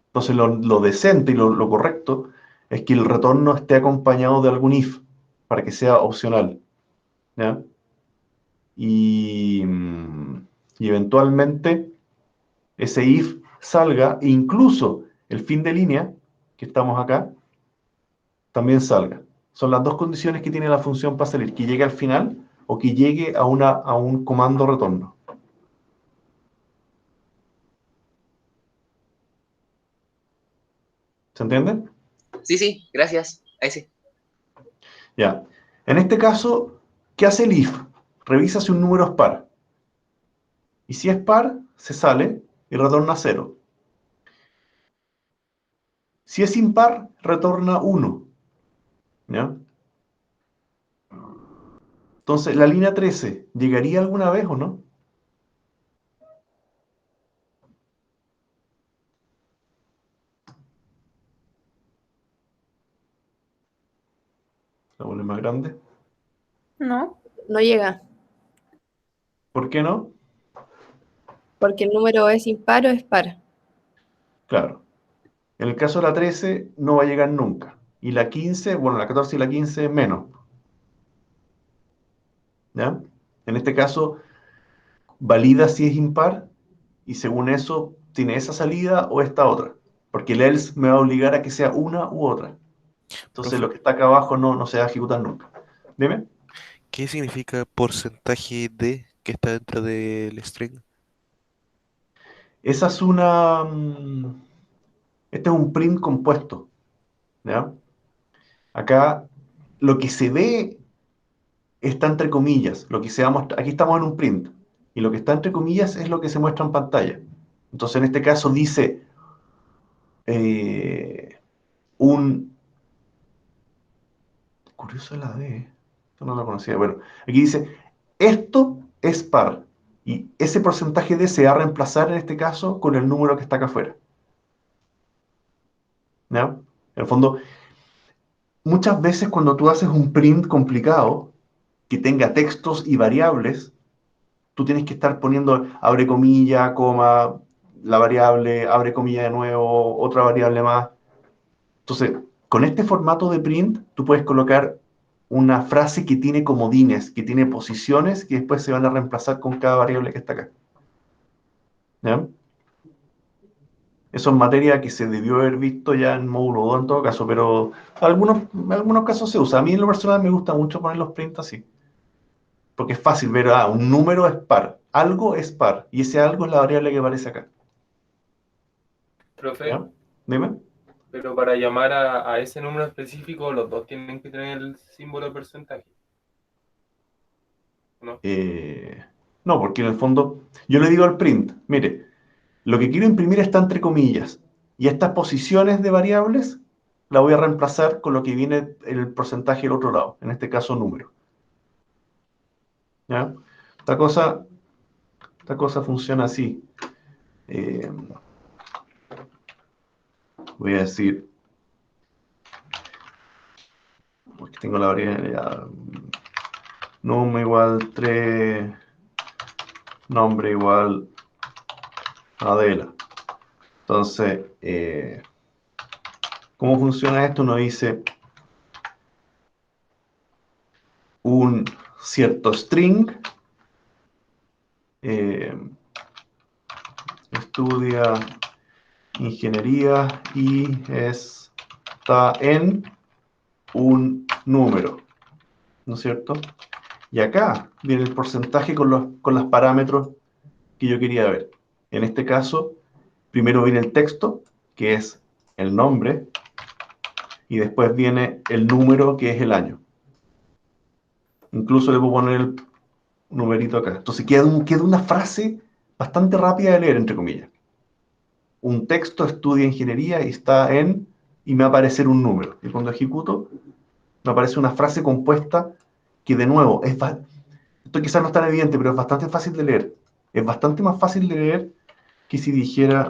Entonces lo decente y lo correcto es que el retorno esté acompañado de algún if, para que sea opcional. ¿Ya? Y eventualmente ese if salga, e incluso el fin de línea, que estamos acá, también salga. Son las dos condiciones que tiene la función para salir, que llegue al final o que llegue a un comando retorno. ¿Se entiende? Sí, gracias. Ahí sí. Ya. En este caso, ¿qué hace el if? revisa si un número es par. Y si es par, se sale y retorna 0. Si es impar, retorna 1. ¿Ya? Entonces, la línea 13, ¿llegaría alguna vez o no? La vuelve más grande. ¿No? No llega, ¿Por qué no? porque el número es impar o es par. Claro. En el caso de la 13, no va a llegar nunca. Y la 15, bueno, la 14 y la 15 menos. ¿Ya? En este caso, valida si es impar y según eso, tiene esa salida o esta otra. Porque el else me va a obligar a que sea una u otra. Entonces, Profe, lo que está acá abajo no se va a ejecutar nunca. Dime. ¿qué significa porcentaje de que está dentro del string? Esa es una... Este es un print compuesto. ¿Ya? Acá lo que se ve está entre comillas. Lo que se va a mostrar, aquí estamos en un print. Y lo que está entre comillas es lo que se muestra en pantalla. Entonces, en este caso dice un... Curioso la D. Esto no lo conocía. Bueno, aquí dice, esto es par. Y ese porcentaje D se va a reemplazar en este caso con el número que está acá afuera. ¿Ya? En el fondo, muchas veces cuando tú haces un print complicado, que tenga textos y variables, tú tienes que estar poniendo abre comilla, coma, la variable, abre comilla de nuevo, otra variable más. Entonces, con este formato de print, tú puedes colocar una frase que tiene comodines, que tiene posiciones que después se van a reemplazar con cada variable que está acá. ¿Ya? Eso es materia que se debió haber visto ya en módulo 2 en todo caso, pero en algunos casos se usa. A mí en lo personal me gusta mucho poner los prints así. Porque es fácil ver, un número es par, algo es par, y ese algo es la variable que aparece acá. Profe, ¿Ya? Dime. pero para llamar a ese número específico, los dos tienen que tener el símbolo de porcentaje. ¿No? No, porque en el fondo yo le digo al print, mire, lo que quiero imprimir está entre comillas, y estas posiciones de variables la voy a reemplazar con lo que viene en el porcentaje del otro lado, en este caso número. ¿Ya? Esta cosa funciona así. Voy a decir, porque tengo la variable ya, número igual 3, nombre igual Adela. Entonces, ¿cómo funciona esto? Uno dice un cierto string, estudia ingeniería y está en un número, ¿no es cierto? Y acá viene el porcentaje con los parámetros que yo quería ver. En este caso, primero viene el texto, que es el nombre, y después viene el número, que es el año. Incluso le puedo poner el numerito acá. Entonces queda una frase bastante rápida de leer, entre comillas. Un texto estudia ingeniería y está en, y me va a aparecer un número. Y cuando ejecuto, me aparece una frase compuesta que, de nuevo, esto quizás no es tan evidente, pero es bastante fácil de leer. Es bastante más fácil de leer que si dijera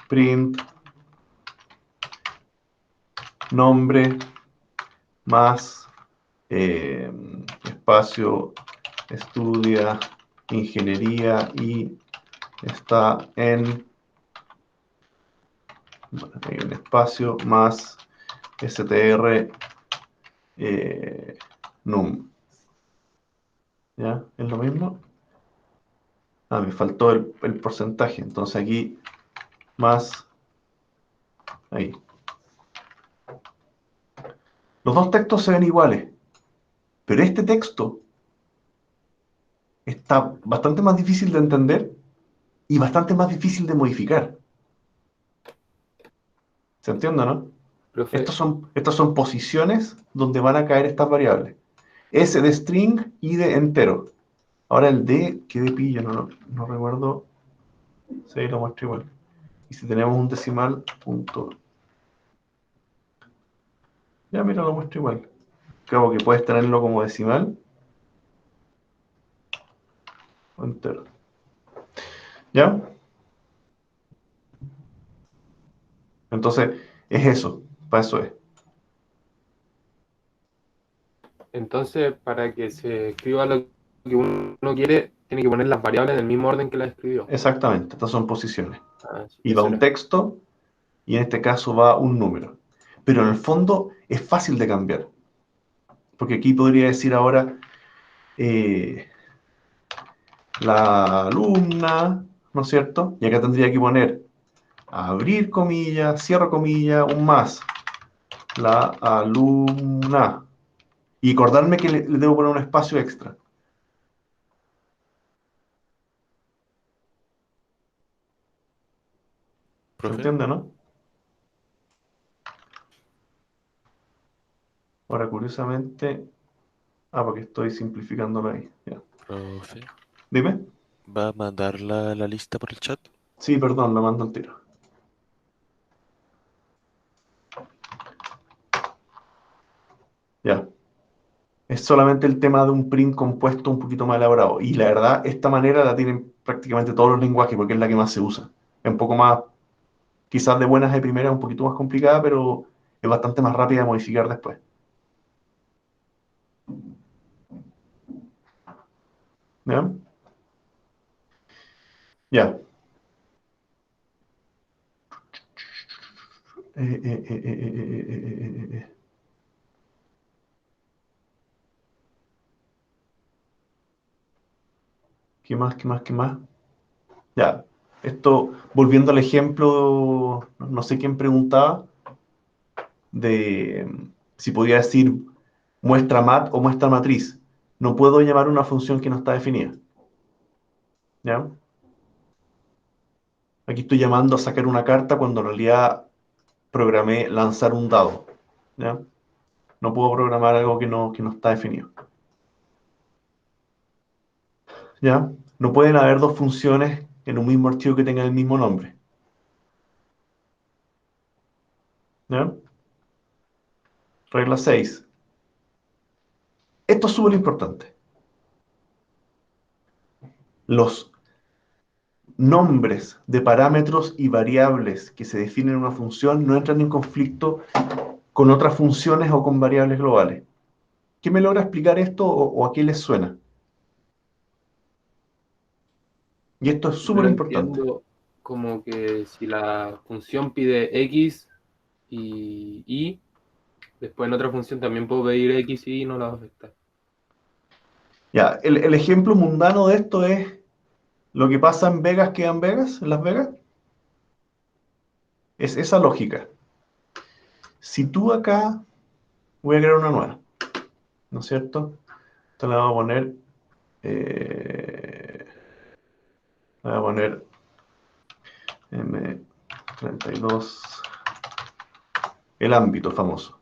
print nombre más espacio estudia ingeniería y está en hay un espacio más str num. ¿Ya? ¿Es lo mismo? Me faltó el porcentaje. Entonces aquí más ahí. Los dos textos se ven iguales, pero este texto está bastante más difícil de entender y bastante más difícil de modificar. ¿Se entiende, no? Profe, Estas son posiciones donde van a caer estas variables. S de string y de entero. Ahora el D, ¿qué de pillo? No recuerdo. Sí, lo muestro igual. Y si tenemos un decimal, punto. Ya, mira, lo muestro igual. Creo que puedes tenerlo como decimal o entero. ¿Ya? Entonces, es eso. Para eso es. Entonces, para que se escriba lo que uno quiere, tiene que poner las variables en el mismo orden que las escribió. Exactamente. Estas son posiciones. Sí, Y va eso un era. texto, y en este caso va un número. Pero en el fondo es fácil de cambiar. Porque aquí podría decir ahora la alumna, ¿no es cierto? Y acá tendría que poner abrir comilla, cierro comilla, un más. La alumna. Y acordarme que le debo poner un espacio extra. ¿Se Profe, entiende, no? Ahora, curiosamente... Ah, porque estoy simplificándolo ahí. Ya. profe, Dime. ¿va a mandar la lista por el chat? Sí, perdón, lo mando al tiro. Ya. Es solamente el tema de un print compuesto un poquito más elaborado. Y la verdad, esta manera la tienen prácticamente todos los lenguajes porque es la que más se usa. Es un poco más, quizás de buenas de primeras, un poquito más complicada, pero es bastante más rápida de modificar después. ¿Ya? Ya. ¿Qué más, qué más, qué más? Ya. Esto, volviendo al ejemplo, no sé quién preguntaba, de si podía decir muestra mat o muestra matriz. No puedo llamar una función que no está definida. ¿Ya? Aquí estoy llamando a sacar una carta cuando en realidad programé lanzar un dado. ¿Ya? No puedo programar algo que no está definido. ¿Ya? No pueden haber dos funciones en un mismo archivo que tengan el mismo nombre. ¿Ya? Regla 6. Esto es súper importante. Los nombres de parámetros y variables que se definen en una función no entran en conflicto con otras funciones o con variables globales. ¿Qué me logra explicar esto o a qué les suena? Y esto es Yo súper lo importante. entiendo como que si la función pide X y Y, después en otra función también puedo pedir X y Y y no la va a afectar. Ya, el ejemplo mundano de esto es lo que pasa en Vegas queda en Vegas, en Las Vegas. Es esa lógica. Si tú acá, voy a crear una nueva, ¿no es cierto? Entonces le vamos a poner, le voy a poner M32, el ámbito famoso.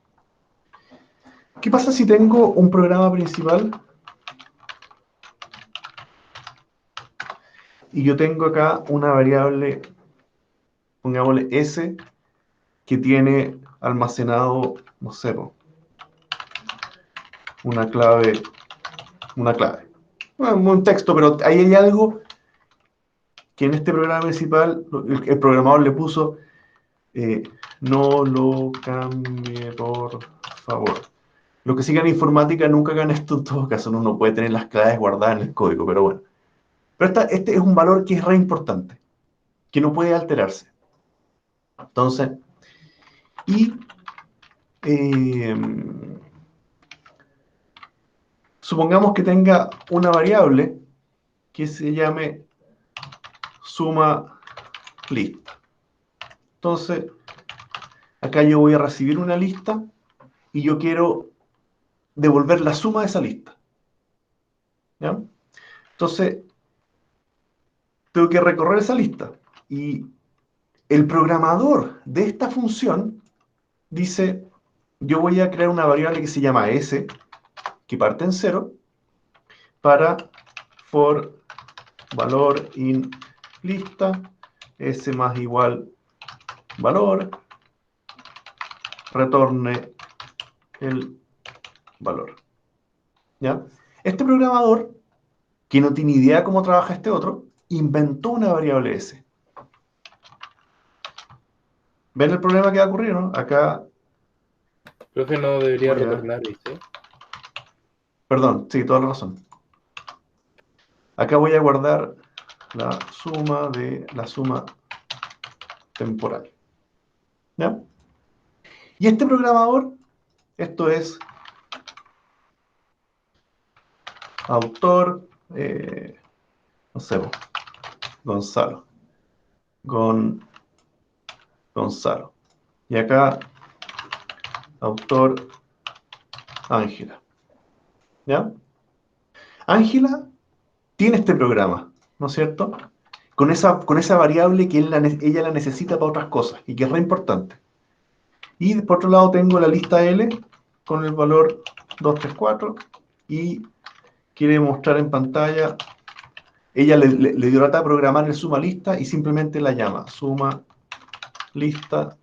¿Qué pasa si tengo un programa principal y yo tengo acá una variable, pongámosle S, que tiene almacenado, no sé, una clave, Bueno, un texto, pero ahí hay algo que en este programa principal el programador le puso, no lo cambie, por favor. Los que sigan informática nunca hagan esto en todo caso, uno no puede tener las claves guardadas en el código, pero bueno. Pero este es un valor que es re importante, que no puede alterarse. Entonces, y supongamos que tenga una variable que se llame suma lista. Entonces, acá yo voy a recibir una lista y yo quiero devolver la suma de esa lista. ¿Ya? Entonces, tengo que recorrer esa lista. Y el programador de esta función dice, yo voy a crear una variable que se llama S, que parte en 0, para for valor in lista, s más igual valor, retorne el valor. ¿Ya? Este programador, que no tiene idea cómo trabaja este otro, inventó una variable s. ¿Ven el problema que va a ocurrir, no? Acá, Profe, no debería voy a- retornar, ¿viste? perdón, sí, toda la razón. Acá voy a guardar la suma de la suma temporal. ¿Ya? Y este programador, esto es autor, no sé, Gonzalo. Gonzalo. Y acá, autor, Ángela. ¿Ya? Ángela tiene este programa, ¿no es cierto? Con esa variable que ella la necesita para otras cosas y que es re importante. Y por otro lado tengo la lista L con el valor 234 y quiere mostrar en pantalla. Ella le dio lata a programar el suma lista y simplemente la llama suma lista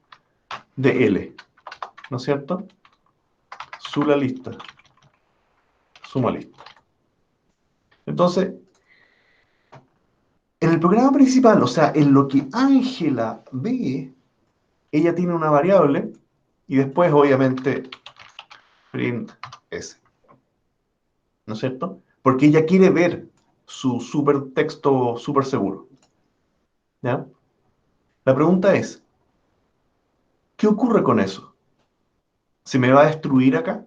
de L, ¿no es cierto? Suma lista. Entonces, en el programa principal, o sea, en lo que Ángela ve, ella tiene una variable y después, obviamente, print S, ¿no es cierto? Porque ella quiere ver su texto súper seguro. ¿Ya? La pregunta es, ¿qué ocurre con eso? ¿Se me va a destruir acá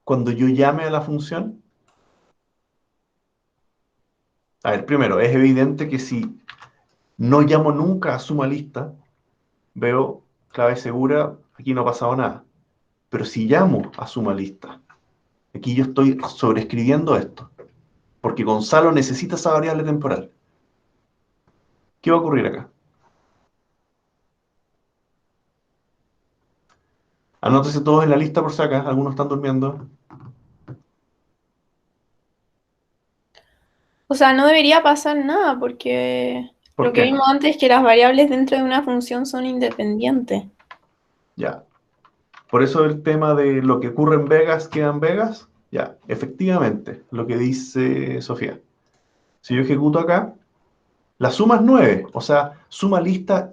cuando yo llame a la función? A ver, primero, es evidente que si no llamo nunca a suma lista, veo clave segura, aquí no ha pasado nada. Pero si llamo a suma lista, aquí yo estoy sobreescribiendo esto, porque Gonzalo necesita esa variable temporal. ¿Qué va a ocurrir acá? Anótese todos en la lista por si acá, algunos están durmiendo. O sea, no debería pasar nada porque ¿Por lo que qué? vimos antes es que las variables dentro de una función son independientes. Ya. Por eso el tema de lo que ocurre en Vegas queda en Vegas. Ya, efectivamente, lo que dice Sofía. Si yo ejecuto acá, la suma es 9, o sea, suma lista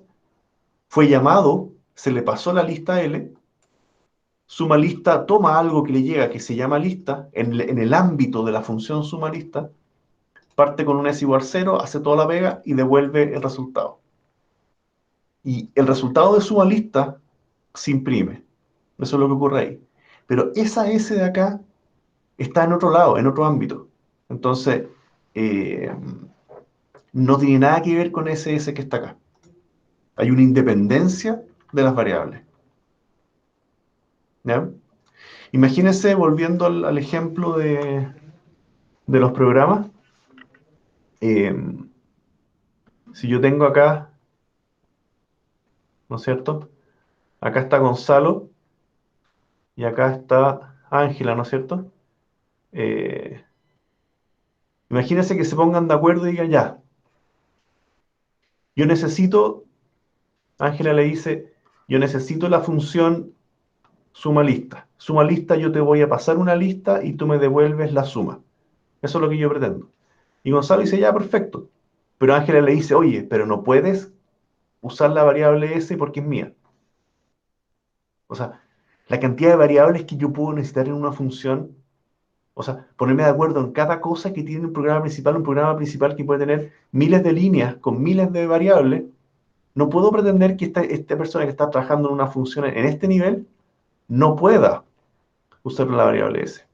fue llamado, se le pasó la lista L, suma lista toma algo que le llega que se llama lista, en el ámbito de la función suma lista, parte con un s igual 0, hace toda la pega y devuelve el resultado. Y el resultado de suma lista se imprime. Eso es lo que ocurre ahí. Pero esa S de acá está en otro lado, en otro ámbito. Entonces, no tiene nada que ver con ese S que está acá. Hay una independencia de las variables. ¿Ya? Imagínense, volviendo al ejemplo de los programas, si yo tengo acá, ¿no es cierto? Acá está Gonzalo y acá está Ángela, ¿no es cierto? Eh, Imagínense que se pongan de acuerdo y digan, ya, yo necesito, Ángela le dice, yo necesito la función suma lista. Suma lista, yo te voy a pasar una lista y tú me devuelves la suma. Eso es lo que yo pretendo. Y Gonzalo dice, ya, perfecto. Pero Ángela le dice, oye, pero no puedes usar la variable S porque es mía. O sea, la cantidad de variables que yo puedo necesitar en una función, o sea, ponerme de acuerdo en cada cosa que tiene un programa principal que puede tener miles de líneas con miles de variables. No puedo pretender que esta persona que está trabajando en una función en este nivel no pueda usar la variable S.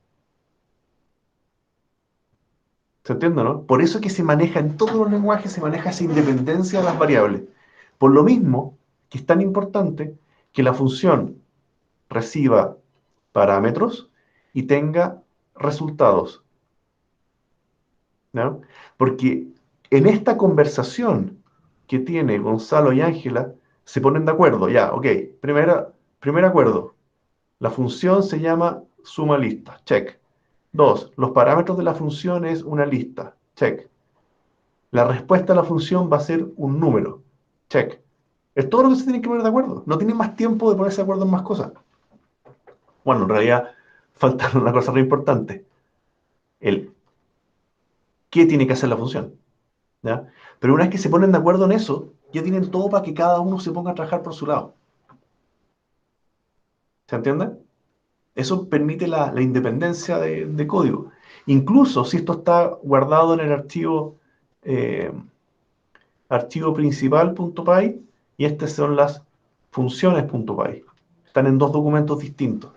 ¿Se entiende, no? Por eso es que se maneja en todos los lenguajes, se maneja esa independencia de las variables. Por lo mismo que es tan importante que la función reciba parámetros y tenga resultados. ¿No? Porque en esta conversación que tiene Gonzalo y Ángela, se ponen de acuerdo. Ya, ok, primer acuerdo. La función se llama suma lista, check. 2. Los parámetros de la función es una lista. Check. La respuesta a la función va a ser un número. Check. Es todo lo que se tiene que poner de acuerdo. No tienen más tiempo de ponerse de acuerdo en más cosas. Bueno, en realidad falta una cosa re importante. El qué tiene que hacer la función. ¿Ya? Pero una vez que se ponen de acuerdo en eso, ya tienen todo para que cada uno se ponga a trabajar por su lado. ¿Se entiende? Eso permite la independencia de código. Incluso si esto está guardado en el archivo principal.py y estas son las funciones.py. Están en dos documentos distintos.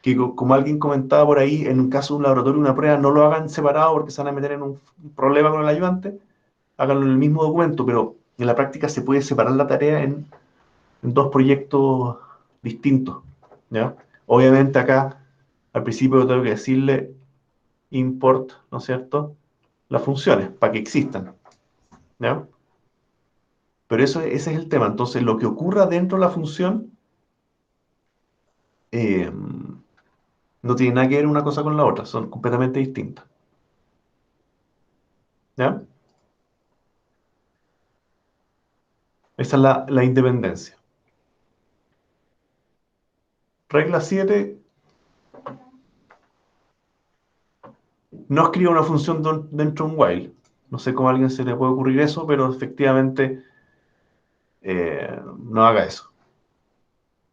Que como alguien comentaba por ahí, en un caso de un laboratorio, una prueba, no lo hagan separado porque se van a meter en un problema con el ayudante, háganlo en el mismo documento, pero en la práctica se puede separar la tarea en dos proyectos distintos, ¿ya? Obviamente acá, al principio tengo que decirle import, ¿no es cierto?, las funciones, para que existan, ¿ya? Pero ese es el tema. Entonces, lo que ocurra dentro de la función no tiene nada que ver una cosa con la otra, son completamente distintas, ¿ya? Esa es la independencia. Regla 7. No escriba una función dentro de un while. No sé cómo a alguien se le puede ocurrir eso, pero efectivamente no haga eso.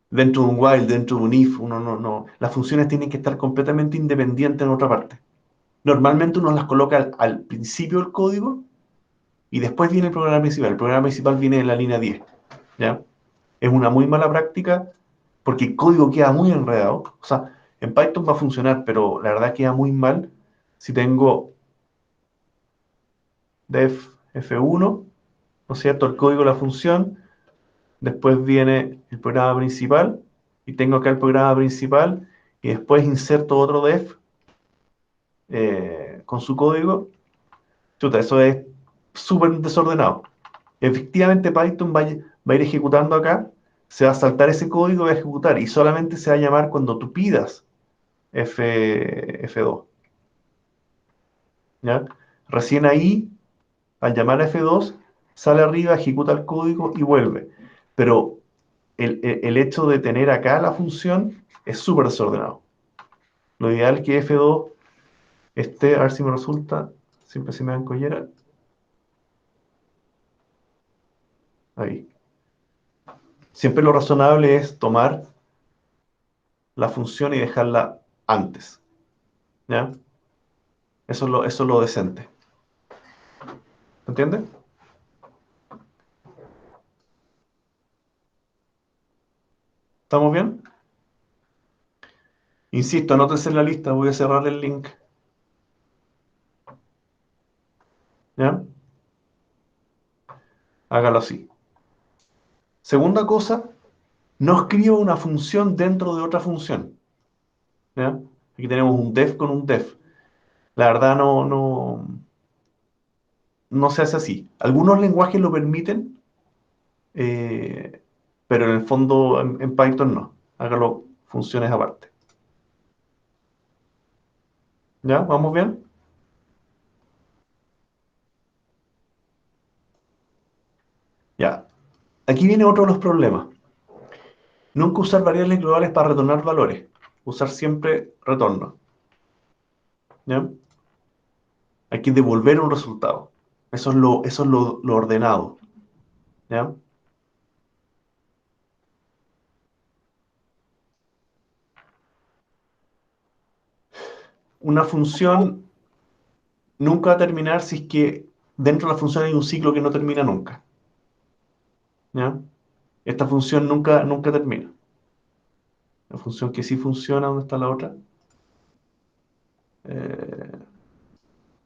Dentro de un while, dentro de un if, uno no. Las funciones tienen que estar completamente independientes en otra parte. Normalmente uno las coloca al principio del código y después viene el programa principal. El programa principal viene en la línea 10. ¿Ya? Es una muy mala práctica porque el código queda muy enredado. O sea, en Python va a funcionar, pero la verdad queda muy mal si tengo def f1, ¿no es cierto?, el código de la función, después viene el programa principal, y tengo acá el programa principal, y después inserto otro def con su código. Chuta, eso es súper desordenado. Efectivamente Python va a ir ejecutando acá, se va a saltar ese código y va a ejecutar, y solamente se va a llamar cuando tú pidas F2. ¿Ya? Recién ahí, al llamar a F2, sale arriba, ejecuta el código y vuelve. Pero el hecho de tener acá la función es súper desordenado. Lo ideal es que F2 esté, a ver si me resulta, siempre se me dan collera. Ahí. Siempre lo razonable es tomar la función y dejarla antes. ¿Ya? Eso es lo decente. ¿Entiendes? ¿Estamos bien? Insisto, anótense en la lista, voy a cerrar el link. ¿Ya? Hágalo así. Segunda cosa, no escriba una función dentro de otra función. ¿Ya? Aquí tenemos un def con un def. La verdad no se hace así. Algunos lenguajes lo permiten, pero en el fondo en Python no. Hágalo funciones aparte. ¿Ya? ¿Vamos bien? Ya. Aquí viene otro de los problemas. Nunca usar variables globales para retornar valores. Usar siempre retorno. ¿Ya? Hay que devolver un resultado. Eso es lo ordenado. ¿Ya? Una función nunca va a terminar si es que dentro de la función hay un ciclo que no termina nunca. ¿Ya? Esta función nunca termina. La función que sí funciona, ¿dónde está la otra?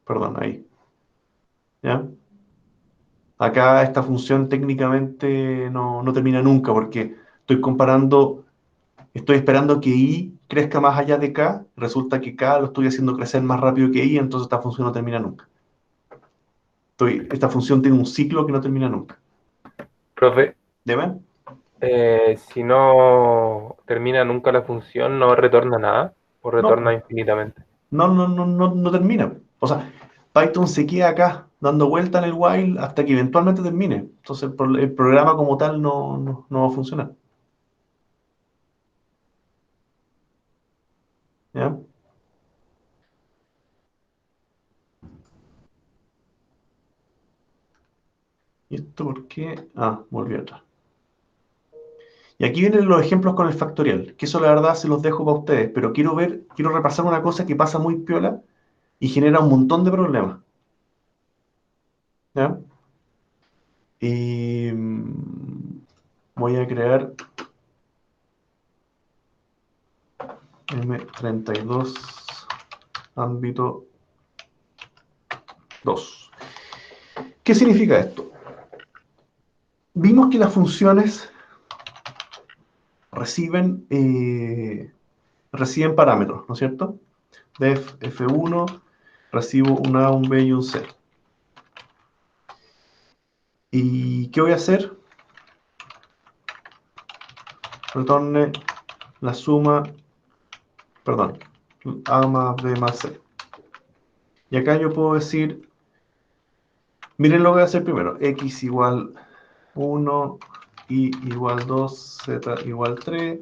Perdón, ahí. ¿Ya? Acá esta función técnicamente no termina nunca porque estoy esperando que I crezca más allá de K, resulta que K lo estoy haciendo crecer más rápido que I, entonces esta función no termina nunca. Esta función tiene un ciclo que no termina nunca. Profe, ¿Deben? si no termina nunca la función, no retorna nada o retorna No, infinitamente. no termina. O sea, Python se queda acá, dando vuelta en el while hasta que eventualmente termine. Entonces el programa como tal no va a funcionar. ¿Ya? ¿Y esto por qué? Ah, volví atrás. Y aquí vienen los ejemplos con el factorial, que eso la verdad se los dejo para ustedes, pero quiero repasar una cosa que pasa muy piola y genera un montón de problemas. ¿Ya? Y voy a crear M32 ámbito 2. ¿Qué significa esto? Vimos que las funciones reciben parámetros, ¿no es cierto? Def F1, recibo un A, un B y un C. ¿Y qué voy a hacer? Retorne la suma, perdón, A más B más C. Y acá yo puedo decir, miren lo que voy a hacer primero, X igual 1, Y igual 2, Z igual 3,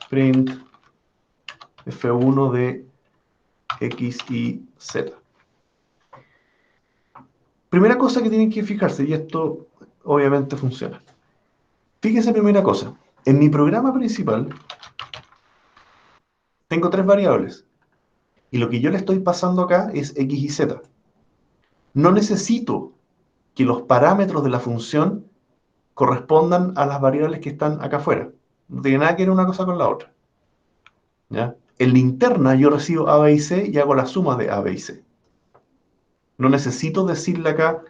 print F1 de X y Z. Primera cosa que tienen que fijarse, y esto obviamente funciona. Fíjense primera cosa, en mi programa principal tengo 3 variables, y lo que yo le estoy pasando acá es X y Z. No necesito que los parámetros de la función correspondan a las variables que están acá afuera. No tiene nada que ver una cosa con la otra. ¿Ya? En la interna yo recibo A, B y C y hago la suma de A, B y C. No necesito decirle acá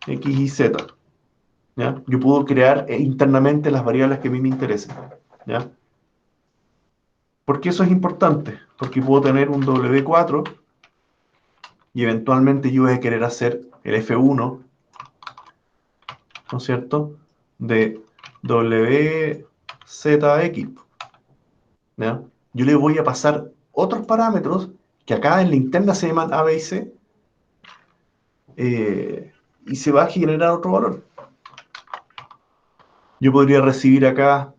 X y Z. ¿Ya? Yo puedo crear internamente las variables que a mí me interesen. ¿Ya? ¿Por qué eso es importante? Porque puedo tener un W4 y eventualmente yo voy a querer hacer el F1, ¿no es cierto?, de WZX. ¿Ya? Yo le voy a pasar otros parámetros que acá en la interna se llaman A, B y C, y se va a generar otro valor. Yo podría recibir acá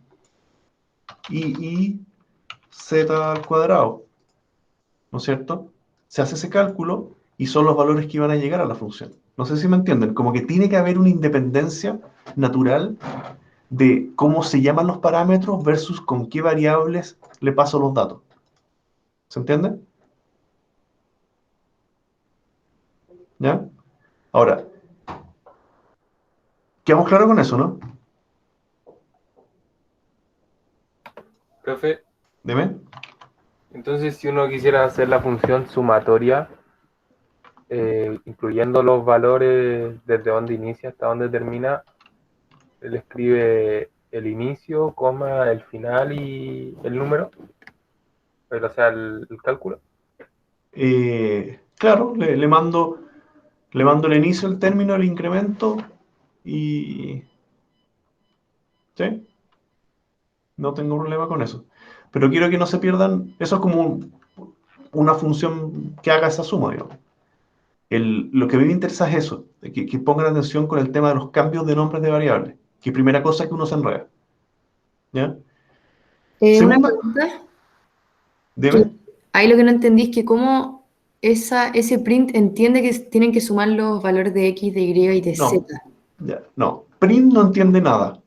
I Z al cuadrado, ¿no es cierto? Se hace ese cálculo y son los valores que iban a llegar a la función. No sé si me entienden, como que tiene que haber una independencia natural de cómo se llaman los parámetros versus con qué variables le paso los datos. ¿Se entiende? ¿Ya? Ahora, quedamos claros con eso, ¿no? Profe, Dime. entonces si uno quisiera hacer la función sumatoria, incluyendo los valores desde donde inicia hasta donde termina, él escribe el inicio, coma, el final y el número, o sea, el cálculo. Claro, le mando el inicio, el término, el incremento y... ¿Sí? No tengo problema con eso. Pero quiero que no se pierdan... Eso es como una función que haga esa suma, digamos. Lo que a mí me interesa es eso, que pongan atención con el tema de los cambios de nombres de variables, que es primera cosa que uno se enreda. ¿Ya? Una Segunda, pregunta, que dime. ahí lo que no entendí es que cómo ese print entiende que tienen que sumar los valores de X, de Y y de No, Z. ya, no. Print no entiende nada.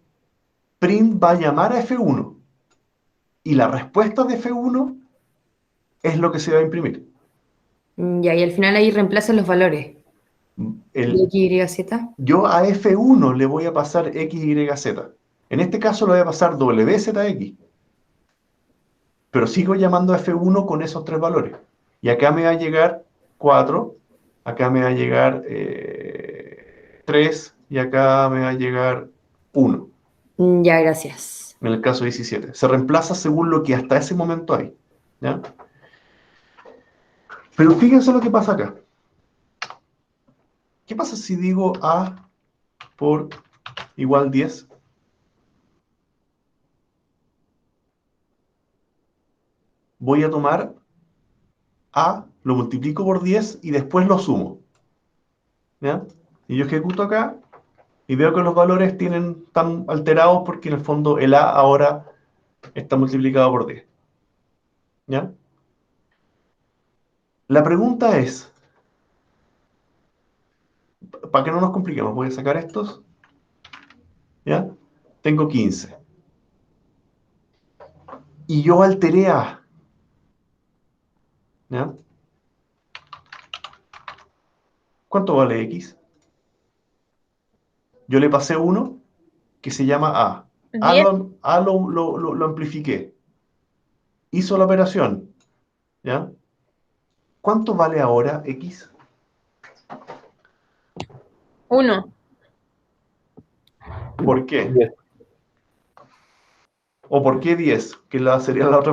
Print va a llamar a F1 y la respuesta de F1 es lo que se va a imprimir. Ya, y al final ahí reemplazan los valores de X, Y, Z. Yo a F1 le voy a pasar X, Y, Z. En este caso le voy a pasar WZX. Pero sigo llamando a F1 con esos 3 valores. Y acá me va a llegar 4, acá me va a llegar 3 y acá me va a llegar 1. Ya, gracias. En el caso 17. Se reemplaza según lo que hasta ese momento hay. ¿Ya? Pero fíjense lo que pasa acá. ¿Qué pasa si digo A por igual 10? voy a tomar A, lo multiplico por 10 y después lo sumo. ¿Ya? Y yo ejecuto acá y veo que los valores están alterados porque en el fondo el A ahora está multiplicado por 10. ¿Ya? La pregunta es, para que no nos compliquemos, voy a sacar estos. ¿Ya? Tengo 15. Y yo alteré A. ¿Ya? ¿Cuánto vale X? Yo le pasé uno que se llama A. A 10. lo amplifiqué. Hizo la operación. ¿Ya? ¿Cuánto vale ahora X? 1. ¿Por qué? 10. ¿O por qué 10? Que sería la otra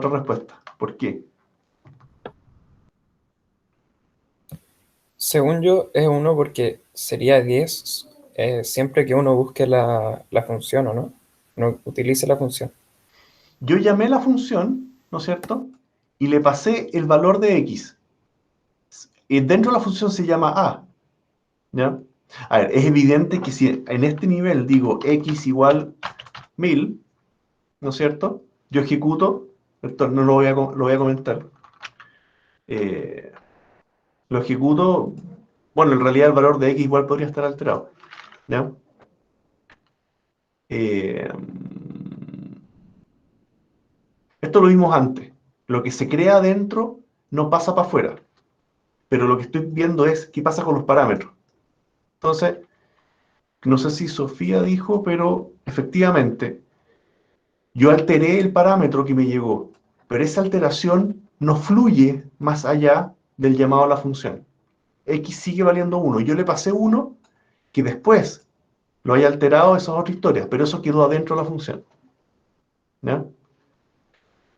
respuesta. ¿Por qué? Según yo, es 1 porque sería 10 siempre que uno busque la función, ¿o no? No utilice la función. Yo llamé la función, ¿no es cierto? Y le pasé el valor de X. Y dentro de la función se llama A. ¿Ya? A ver, es evidente que si en este nivel digo X igual 1000, ¿no es cierto? Yo ejecuto, esto no lo voy a comentar. Lo ejecuto, bueno, en realidad el valor de X igual podría estar alterado. ¿Ya? Esto lo vimos antes. Lo que se crea adentro no pasa para afuera. Pero lo que estoy viendo es qué pasa con los parámetros. Entonces, no sé si Sofía dijo, pero efectivamente, yo alteré el parámetro que me llegó, pero esa alteración no fluye más allá del llamado a la función. X sigue valiendo 1. Yo le pasé 1, que después lo haya alterado, esa es otra historia, pero eso quedó adentro de la función. ¿Ya?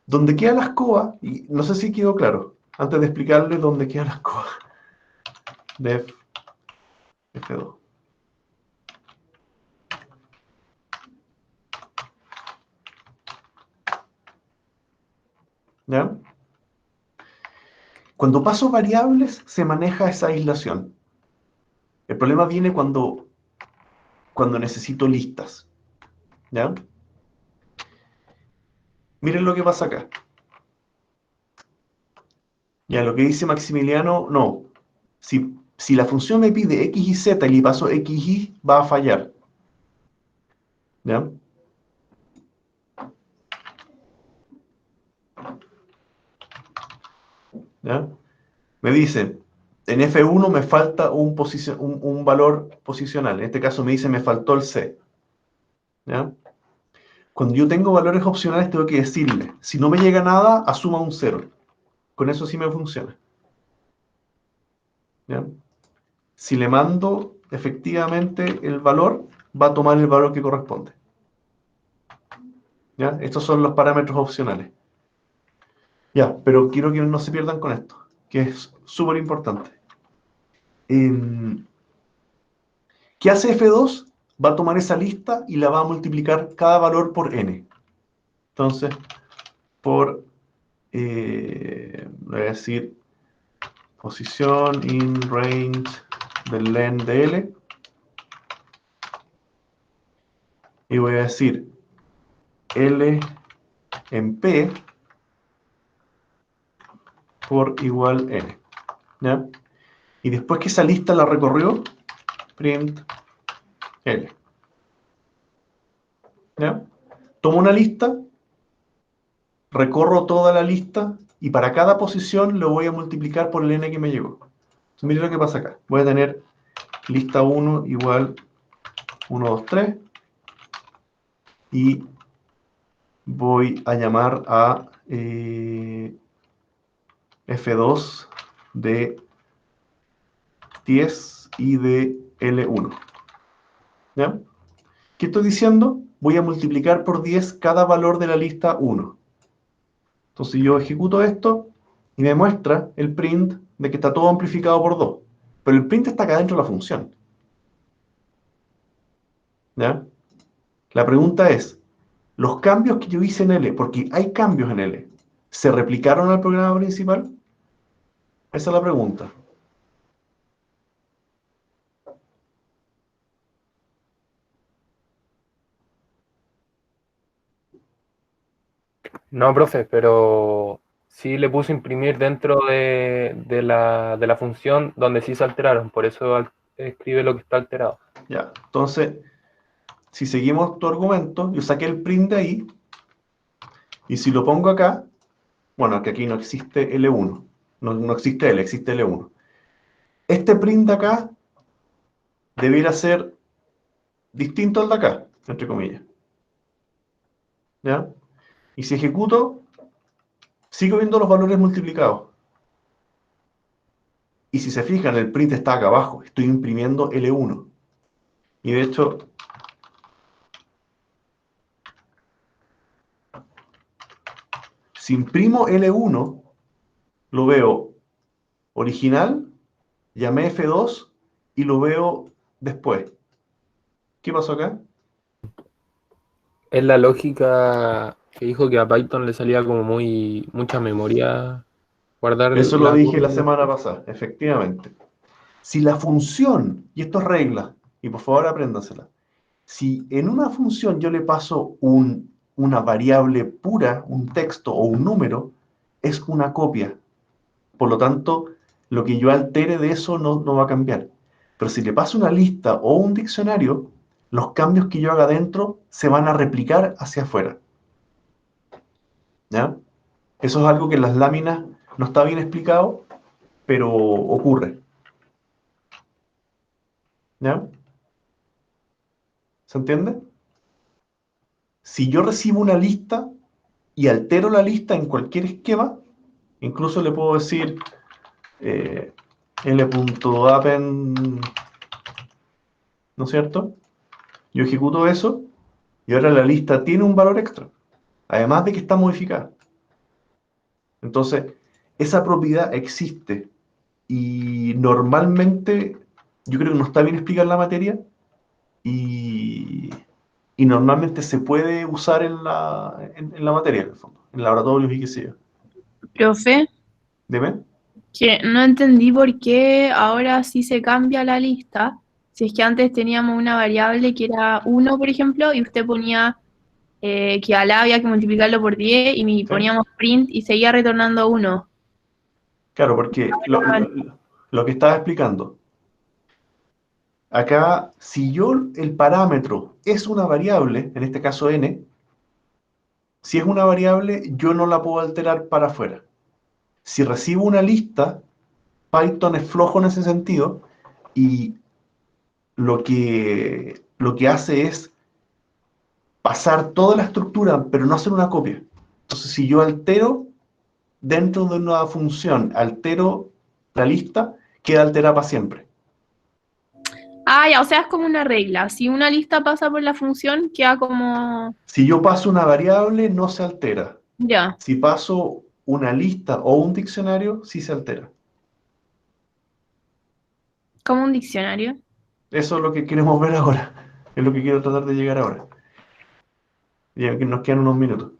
Donde queda la escoba, y no sé si quedó claro, antes de explicarles dónde queda la escoba, def F2. ¿Ya? Cuando paso variables, se maneja esa aislación. El problema viene cuando necesito listas. ¿Ya? Miren lo que pasa acá. Ya, lo que dice Maximiliano, no. Si la función me pide x y z y le paso x y, va a fallar. ¿Ya? ¿Ya? Me dice, en F1 me falta un valor posicional. En este caso me dice, me faltó el C. ¿Ya? Cuando yo tengo valores opcionales, tengo que decirle, si no me llega nada, asuma un 0. Con eso sí me funciona. ¿Ya? Si le mando efectivamente el valor, va a tomar el valor que corresponde. ¿Ya? Estos son los parámetros opcionales. Ya, pero quiero que no se pierdan con esto, que es súper importante. ¿Qué hace F2? Va a tomar esa lista y la va a multiplicar cada valor por n. Entonces, por, voy a decir, posición in range del len de L. Y voy a decir L en P por igual N. ¿Ya? Y después que esa lista la recorrió, print L. ¿Ya? Tomo una lista, recorro toda la lista y para cada posición lo voy a multiplicar por el n que me llegó. Entonces, miren lo que pasa acá. Voy a tener lista 1 igual 1, 2, 3 y voy a llamar a F2 de 10 y de L1. ¿Ya? ¿Qué estoy diciendo? Voy a multiplicar por 10 cada valor de la lista 1. Entonces yo ejecuto esto y me muestra el print de que está todo amplificado por 2. Pero el print está acá dentro de la función. ¿Ya? La pregunta es, los cambios que yo hice en L, porque hay cambios en L, ¿Se replicaron al programa principal? Esa es la pregunta. No, profe, pero sí le puse imprimir dentro de la función donde sí se alteraron, por eso escribe lo que está alterado. Ya, entonces, si seguimos tu argumento, yo saqué el print de ahí, y si lo pongo acá, bueno, que aquí no existe L1, no existe L, existe L1. Este print de acá debiera ser distinto al de acá, entre comillas. ¿Ya? Y si ejecuto, sigo viendo los valores multiplicados. Y si se fijan, el print está acá abajo. Estoy imprimiendo L1. Y de hecho, si imprimo L1, lo veo original, llamé F2 y lo veo después. ¿Qué pasó acá? Es la lógica que dijo que a Python le salía como mucha memoria guardar Eso lo las dije la dos. semana pasada, efectivamente. Si la función, y esto es regla, y por favor apréndansela, si en una función yo le paso una variable pura, un texto o un número, es una copia. Por lo tanto, lo que yo altere de eso no va a cambiar. Pero si le paso una lista o un diccionario, los cambios que yo haga dentro se van a replicar hacia afuera. ¿Ya? Eso es algo que en las láminas no está bien explicado, pero ocurre. ¿Ya? ¿Se entiende? Si yo recibo una lista y altero la lista en cualquier esquema, incluso le puedo decir l.append, ¿no es cierto? Yo ejecuto eso y ahora la lista tiene un valor extra, además de que está modificada. Entonces, esa propiedad existe y normalmente yo creo que no está bien explicada en la materia y normalmente se puede usar en la materia, en el fondo, en laboratorios y qué sé yo. Profe, Dime. que no entendí por qué ahora sí se cambia la lista. Si es que antes teníamos una variable que era 1, por ejemplo, y usted ponía que a la había que multiplicarlo por 10 y poníamos print y seguía retornando 1. Claro, porque lo que estaba explicando, acá, si yo el parámetro es una variable, en este caso n, si es una variable, yo no la puedo alterar para afuera. Si recibo una lista, Python es flojo en ese sentido y lo que hace es pasar toda la estructura, pero no hacer una copia. Entonces, si yo altero dentro de una función, altero la lista, queda alterada para siempre. Ah, ya, o sea, es como una regla. Si una lista pasa por la función, queda como... Si yo paso una variable, no se altera. Ya, Si paso una lista o un diccionario, sí se altera. como un diccionario. Eso es lo que queremos ver ahora. Es lo que quiero tratar de llegar ahora. Ya que nos quedan unos minutos.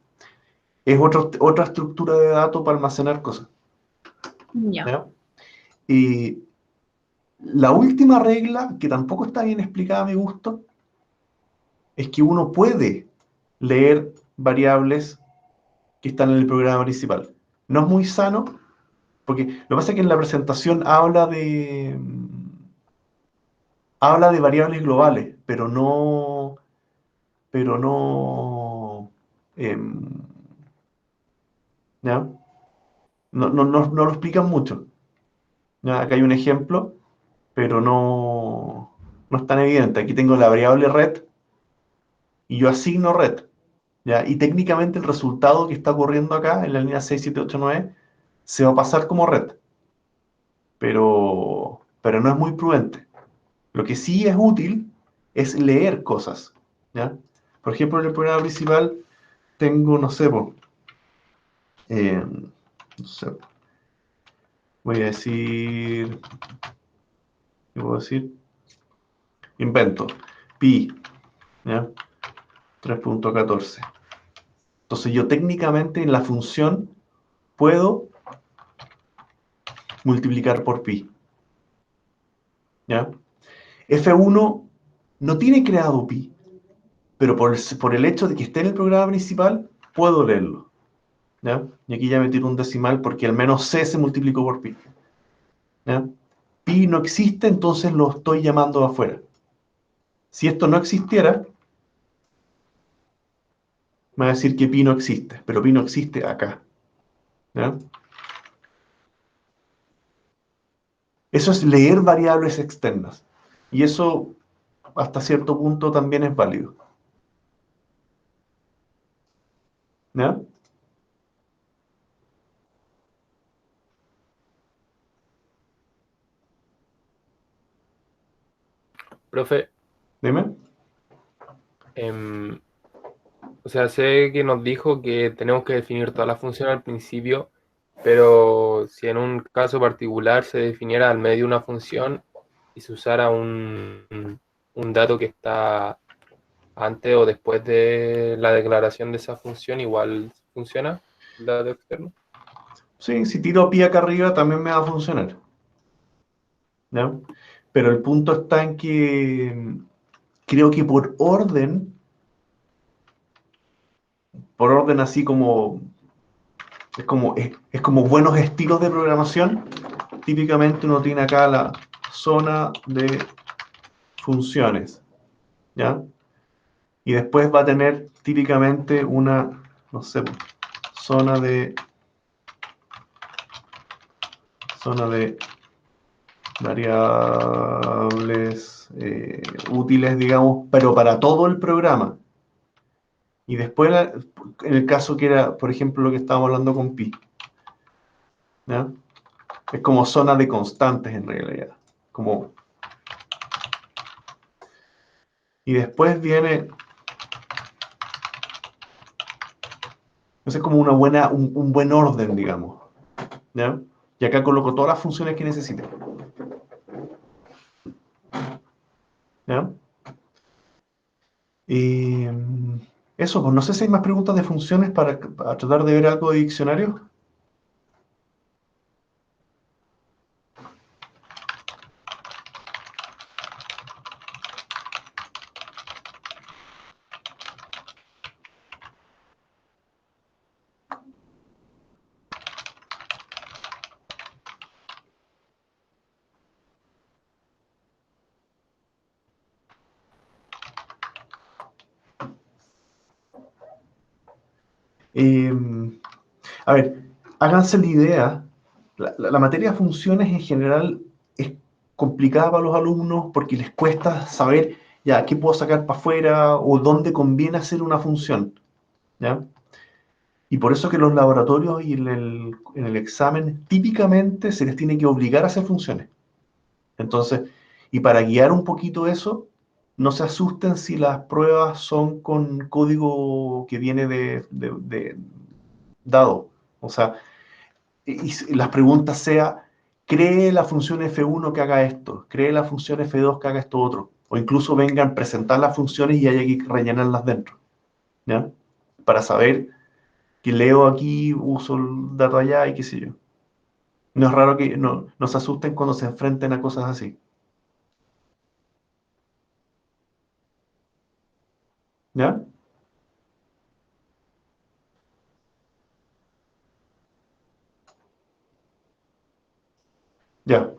Es otra estructura de datos para almacenar cosas. Ya. ¿Ya? Y la última regla, que tampoco está bien explicada a mi gusto, es que uno puede leer variables que están en el programa principal. No es muy sano, porque lo que pasa es que en la presentación habla de variables globales, pero no, ¿ya? No lo explican mucho. ¿Ya? Acá hay un ejemplo, pero no es tan evidente. Aquí tengo la variable red y yo asigno red. ¿Ya? Y técnicamente el resultado que está ocurriendo acá en la línea 6, 7, 8, 9 se va a pasar como red. Pero no es muy prudente. Lo que sí es útil es leer cosas. ¿Ya? Por ejemplo, en el programa principal tengo, no sé, no sé, voy a decir, ¿qué puedo decir? Invento, pi, ¿ya? 3.14. Entonces yo técnicamente en la función puedo multiplicar por pi. ¿Ya? F1 no tiene creado pi, pero por el hecho de que esté en el programa principal, puedo leerlo. ¿Ya? Y aquí ya me tiro un decimal porque al menos C se multiplicó por pi. ¿Ya? Pi no existe, entonces lo estoy llamando afuera. Si esto no existiera, me va a decir que pi no existe, pero pi no existe acá. ¿Ya? Eso es leer variables externas. Y eso, hasta cierto punto, también es válido. ¿Ya? Profe, Dime. o sea, sé que nos dijo que tenemos que definir toda la función al principio, pero si en un caso particular se definiera al medio una función y se usara un dato que está antes o después de la declaración de esa función, igual funciona el dato externo. Sí, si tiro pi acá arriba también me va a funcionar. ¿Ya? Pero el punto está en que creo que por orden así como es como buenos estilos de programación, típicamente uno tiene acá la zona de funciones, ¿ya? Y después va a tener típicamente una, no sé, zona de variables útiles, digamos, pero para todo el programa. Y después, en el caso que era, por ejemplo, lo que estábamos hablando con pi, ¿ya? Es como zona de constantes en realidad. Y después viene, ese es como un buen orden, digamos. ¿Ya? Y acá coloco todas las funciones que necesite. ¿Ya? Y eso, pues no sé si hay más preguntas de funciones para tratar de ver algo de diccionario. A ver, háganse la idea, la materia de funciones en general es complicada para los alumnos porque les cuesta saber ya qué puedo sacar para afuera o dónde conviene hacer una función, ¿ya? Y por eso que los laboratorios y en el examen típicamente se les tiene que obligar a hacer funciones. Entonces, y para guiar un poquito eso, no se asusten si las pruebas son con código que viene de dado. O sea, y las preguntas sea, ¿cree la función F1 que haga esto? ¿Cree la función F2 que haga esto otro? O incluso vengan a presentar las funciones y haya que rellenarlas dentro. ¿Ya? Para saber que leo aquí, uso el dato allá y qué sé yo. No es raro que no se asusten cuando se enfrenten a cosas así. ¿Ya? Ya.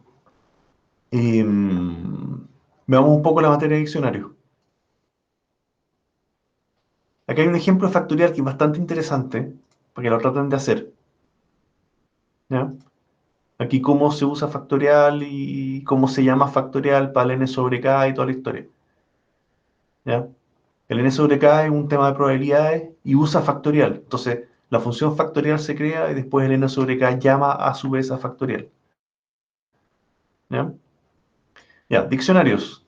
Veamos un poco la materia de diccionario. Aquí hay un ejemplo de factorial que es bastante interesante, para que lo traten de hacer. ¿Ya? Aquí cómo se usa factorial y cómo se llama factorial para el n sobre k y toda la historia. ¿Ya? El n sobre k es un tema de probabilidades y usa factorial. Entonces, la función factorial se crea y después el n sobre k llama a su vez a factorial. ¿Ya? Ya, diccionarios.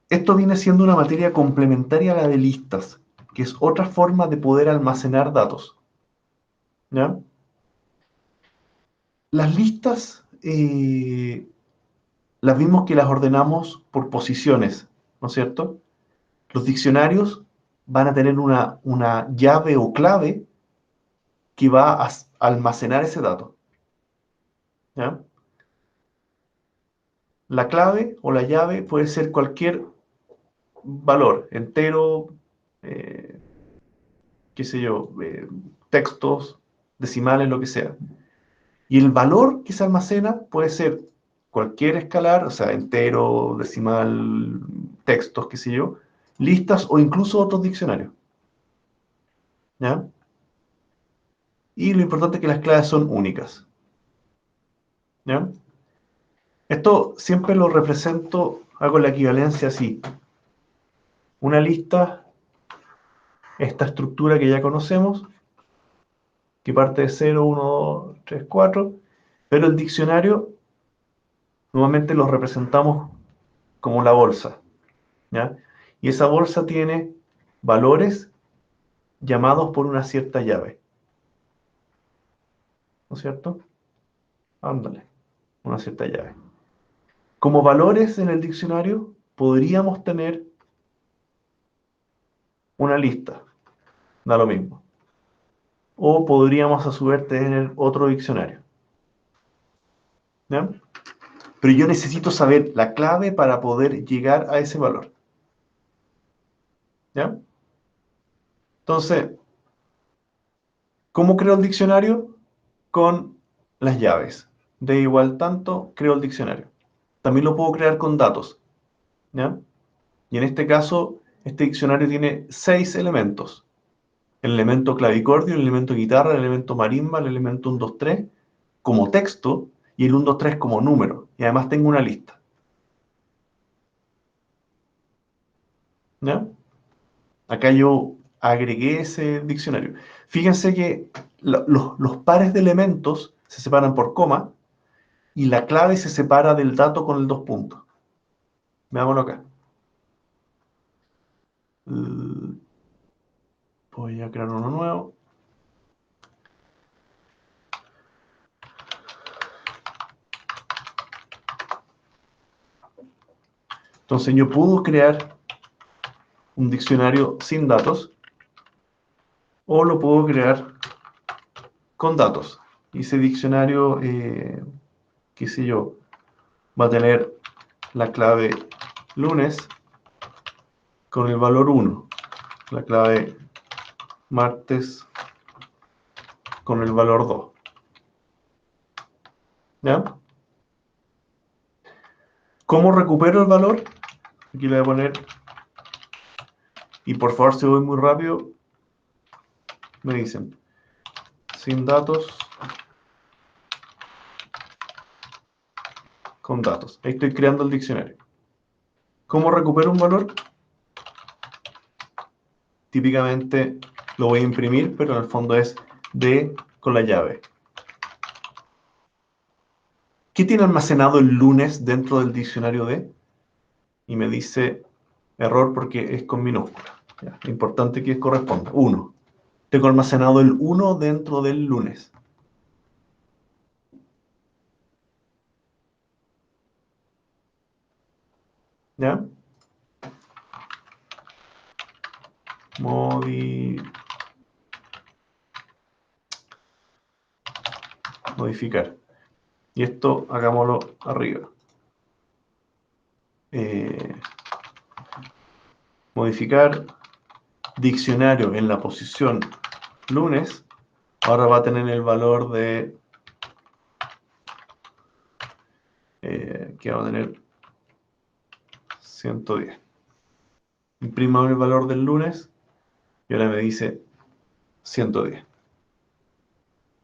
Esto viene siendo una materia complementaria a la de listas, que es otra forma de poder almacenar datos. ¿Ya? Las listas las vimos que las ordenamos por posiciones, ¿no es cierto? Los diccionarios van a tener una llave o clave que va a almacenar ese dato. ¿Ya? La clave o la llave puede ser cualquier valor, entero, qué sé yo, textos, decimales, lo que sea. Y el valor que se almacena puede ser cualquier escalar, o sea, entero, decimal, textos, qué sé yo, listas o incluso otros diccionarios. ¿Ya? Y lo importante es que las claves son únicas. ¿Ya? Esto siempre lo represento, hago la equivalencia así. Una lista, esta estructura que ya conocemos, que parte de 0, 1, 2, 3, 4, pero el diccionario normalmente lo representamos como la bolsa, ¿ya? Y esa bolsa tiene valores llamados por una cierta llave, ¿no es cierto? Ándale, una cierta llave. Como valores en el diccionario podríamos tener una lista, da lo mismo. O podríamos a su vez tener otro diccionario. ¿Ya? Pero yo necesito saber la clave para poder llegar a ese valor. ¿Ya? Entonces, ¿cómo creo el diccionario? Con las llaves. D igual tanto, creo el diccionario. También lo puedo crear con datos. ¿Ya? Y en este caso, este diccionario tiene 6 elementos. El elemento clavicordio, el elemento guitarra, el elemento marimba, el elemento 1, 2, 3, como texto, y el 1, 2, 3 como número. Y además tengo una lista. ¿Ya? Acá yo agregué ese diccionario. Fíjense que los pares de elementos se separan por coma y la clave se separa del dato con el 2 puntos. Veámoslo acá. Voy a crear uno nuevo. Entonces yo puedo crear un diccionario sin datos o lo puedo crear con datos. Y ese diccionario, qué sé yo, va a tener la clave lunes con el valor 1, la clave martes con el valor 2. ¿Ya? ¿Cómo recupero el valor? Aquí le voy a poner, y por favor si voy muy rápido, me dicen, sin datos, con datos. Ahí estoy creando el diccionario. ¿Cómo recupero un valor? Típicamente lo voy a imprimir, pero en el fondo es D con la llave. ¿Qué tiene almacenado el lunes dentro del diccionario D? Y me dice error porque es con minúscula. Ya, importante que corresponda. 1. Tengo almacenado el 1 dentro del lunes. ¿Ya? Modificar. Y esto hagámoslo arriba. Modificar diccionario en la posición lunes. Ahora va a tener el valor de que va a tener 110. Imprimo el valor del lunes y ahora me dice 110.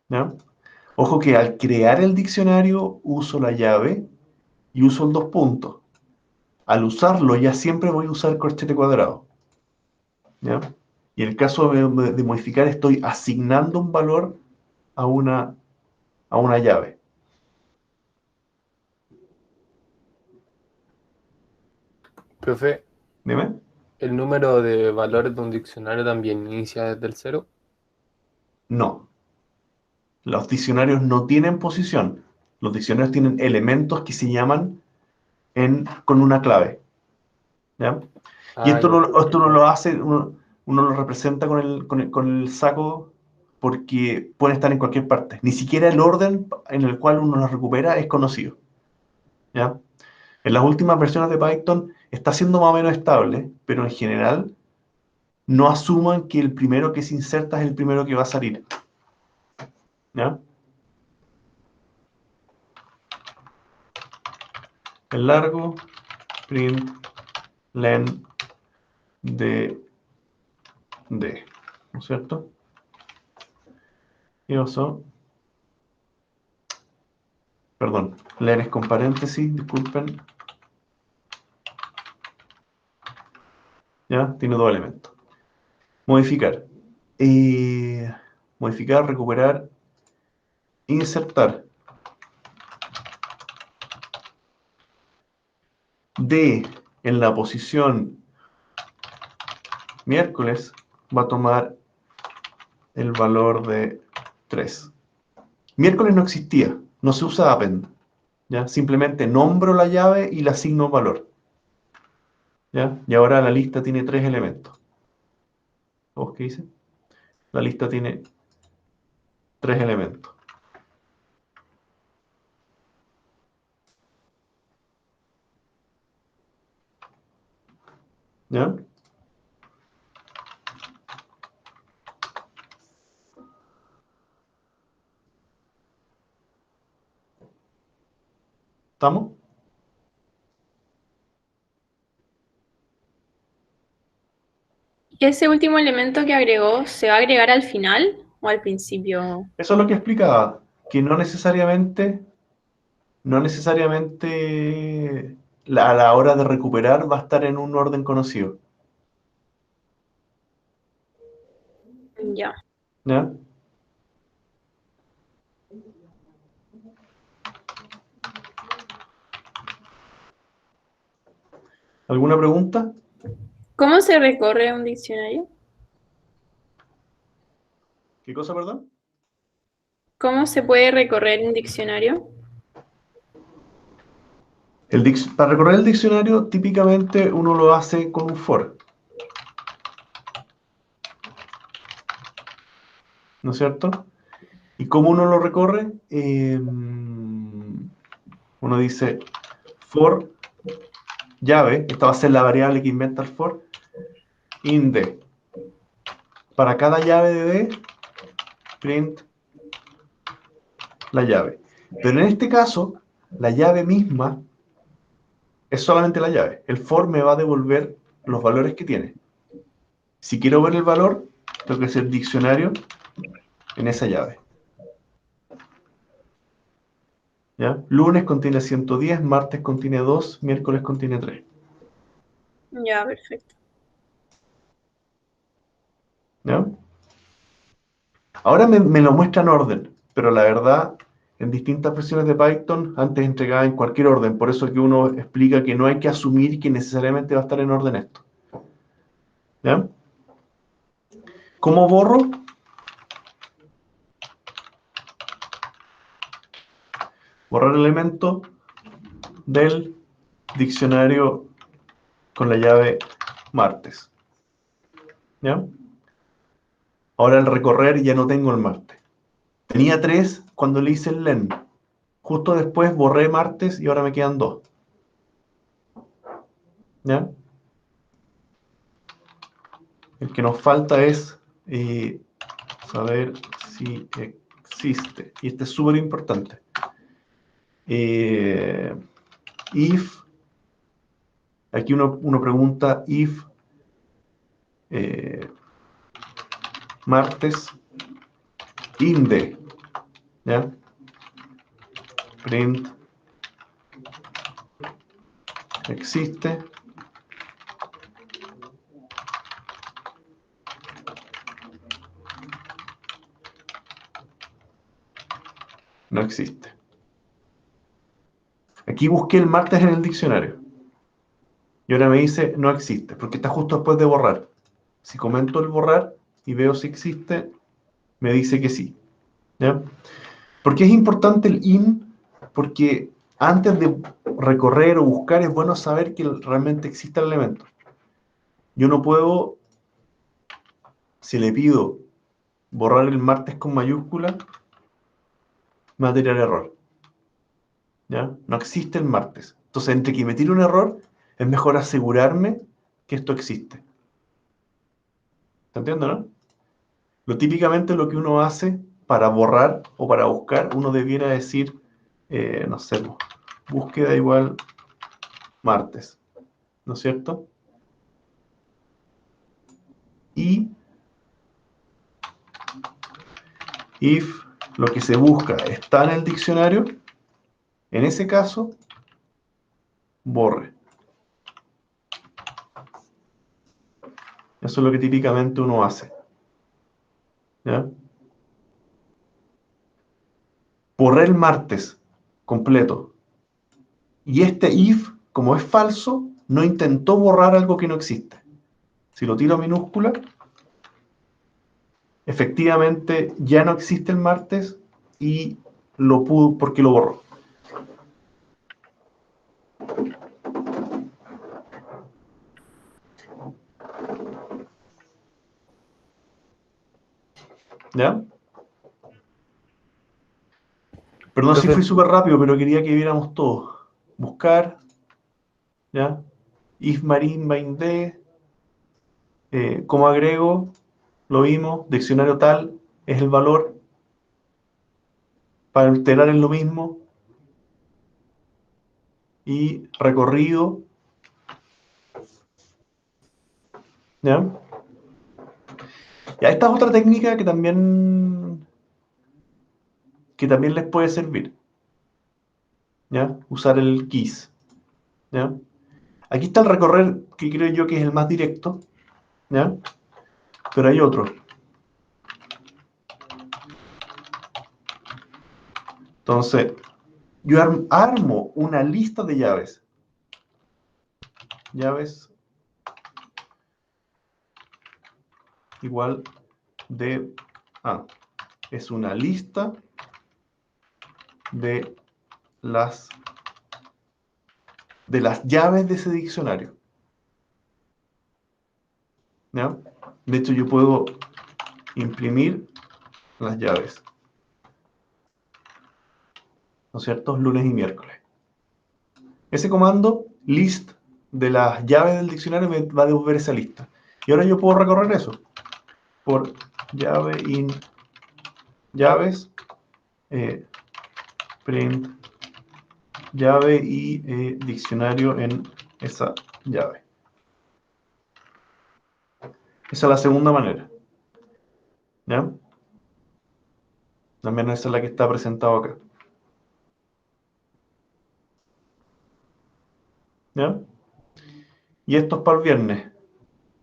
¿Ya? Ojo que al crear el diccionario uso la llave y uso el 2 puntos. Al usarlo ya siempre voy a usar corchete cuadrado. ¿Ya? Y en el caso de modificar estoy asignando un valor a una llave. Profe, Dime. ¿el número de valores de un diccionario también inicia desde el 0? No. Los diccionarios no tienen posición. Los diccionarios tienen elementos que se llaman con una clave. ¿Ya? Y esto no lo hace, uno lo representa con el saco porque pueden estar en cualquier parte. Ni siquiera el orden en el cual uno los recupera es conocido. ¿Ya? En las últimas versiones de Python está siendo más o menos estable, pero en general no asuman que el primero que se inserta es el primero que va a salir. ¿Ya? El largo, print, len, de, ¿no es cierto? Y eso, perdón, len es con paréntesis, disculpen. ¿Ya? Tiene dos elementos. Modificar. Modificar, recuperar, insertar. D en la posición miércoles va a tomar el valor de 3. Miércoles no existía, no se usa append. ¿Ya? Simplemente nombro la llave y le asigno un valor. ¿Ya? Y ahora la lista tiene 3 elementos. ¿Vos qué dice? La lista tiene 3 elementos. ¿Ya? ¿Estamos? ¿Y ese último elemento que agregó se va a agregar al final o al principio? Eso es lo que explicaba, que no necesariamente a la hora de recuperar va a estar en un orden conocido. Ya. ¿Ya? ¿Alguna pregunta? ¿Cómo se recorre un diccionario? ¿Qué cosa, perdón? ¿Cómo se puede recorrer un diccionario? Para recorrer el diccionario, típicamente uno lo hace con un for. ¿No es cierto? ¿Y cómo uno lo recorre? Uno dice for llave, esta va a ser la variable que inventa el for, in D. Para cada llave de D, print la llave. Pero en este caso, la llave misma es solamente la llave. El for me va a devolver los valores que tiene. Si quiero ver el valor, tengo que hacer diccionario en esa llave. ¿Ya? Lunes contiene 110, martes contiene 2, miércoles contiene 3. Ya, perfecto. ¿Ya? Ahora me lo muestra en orden, pero la verdad, en distintas versiones de Python, antes entregaba en cualquier orden. Por eso es que uno explica que no hay que asumir que necesariamente va a estar en orden esto. ¿Ya? ¿Cómo borro? Borrar elemento del diccionario con la llave martes. ¿Ya? Ahora al recorrer ya no tengo el martes. Tenía 3 cuando le hice el len. Justo después borré martes y ahora me quedan 2. ¿Ya? El que nos falta es saber si existe. Y este es súper importante. If, aquí uno pregunta if martes inde, ¿ya? Print existe. No existe. Aquí busqué el martes en el diccionario. Y ahora me dice no existe, porque está justo después de borrar. Si comento el borrar y veo si existe, me dice que sí. ¿Ya? ¿Por qué es importante el in? Porque antes de recorrer o buscar es bueno saber que realmente existe el elemento. Yo no puedo Si le pido borrar el martes con mayúscula, me va a tirar error. ¿Ya? No existe el martes. Entonces, entre que me tire un error, es mejor asegurarme que esto existe. ¿Se entiende, no? Típicamente lo que uno hace para borrar o para buscar, uno debiera decir, no sé, búsqueda igual martes, ¿no es cierto? Y if lo que se busca está en el diccionario, en ese caso, borre. Eso es lo que típicamente uno hace. ¿Ya? Borré el martes completo. Y este if, como es falso, no intentó borrar algo que no existe. Si lo tiro a minúscula, efectivamente ya no existe el martes y lo pudo porque lo borró. ¿Ya? Perdón si fui súper rápido, pero quería que viéramos todo. Buscar, ¿ya? If marín bind de, ¿cómo agrego? Lo vimos, diccionario tal es el valor. Para alterar es lo mismo. Y recorrido, ¿ya? Ya, esta es otra técnica que también les puede servir, ¿ya? Usar el keys, ¿ya? Aquí está el recorrer, que creo yo que es el más directo, ¿ya? Pero hay otro. Entonces, yo armo una lista de llaves. Llaves igual de... es una lista de las llaves de ese diccionario. ¿Ya? De hecho, yo puedo imprimir las llaves. ¿No es cierto? Lunes y miércoles. Ese comando, list de las llaves del diccionario, me va a devolver esa lista. Y ahora yo puedo recorrer eso. Por llave in llaves, print llave y diccionario en esa llave. Esa es la segunda manera. ¿Ya? También esa es la que está presentado acá. ¿Ya? Y esto es para el viernes.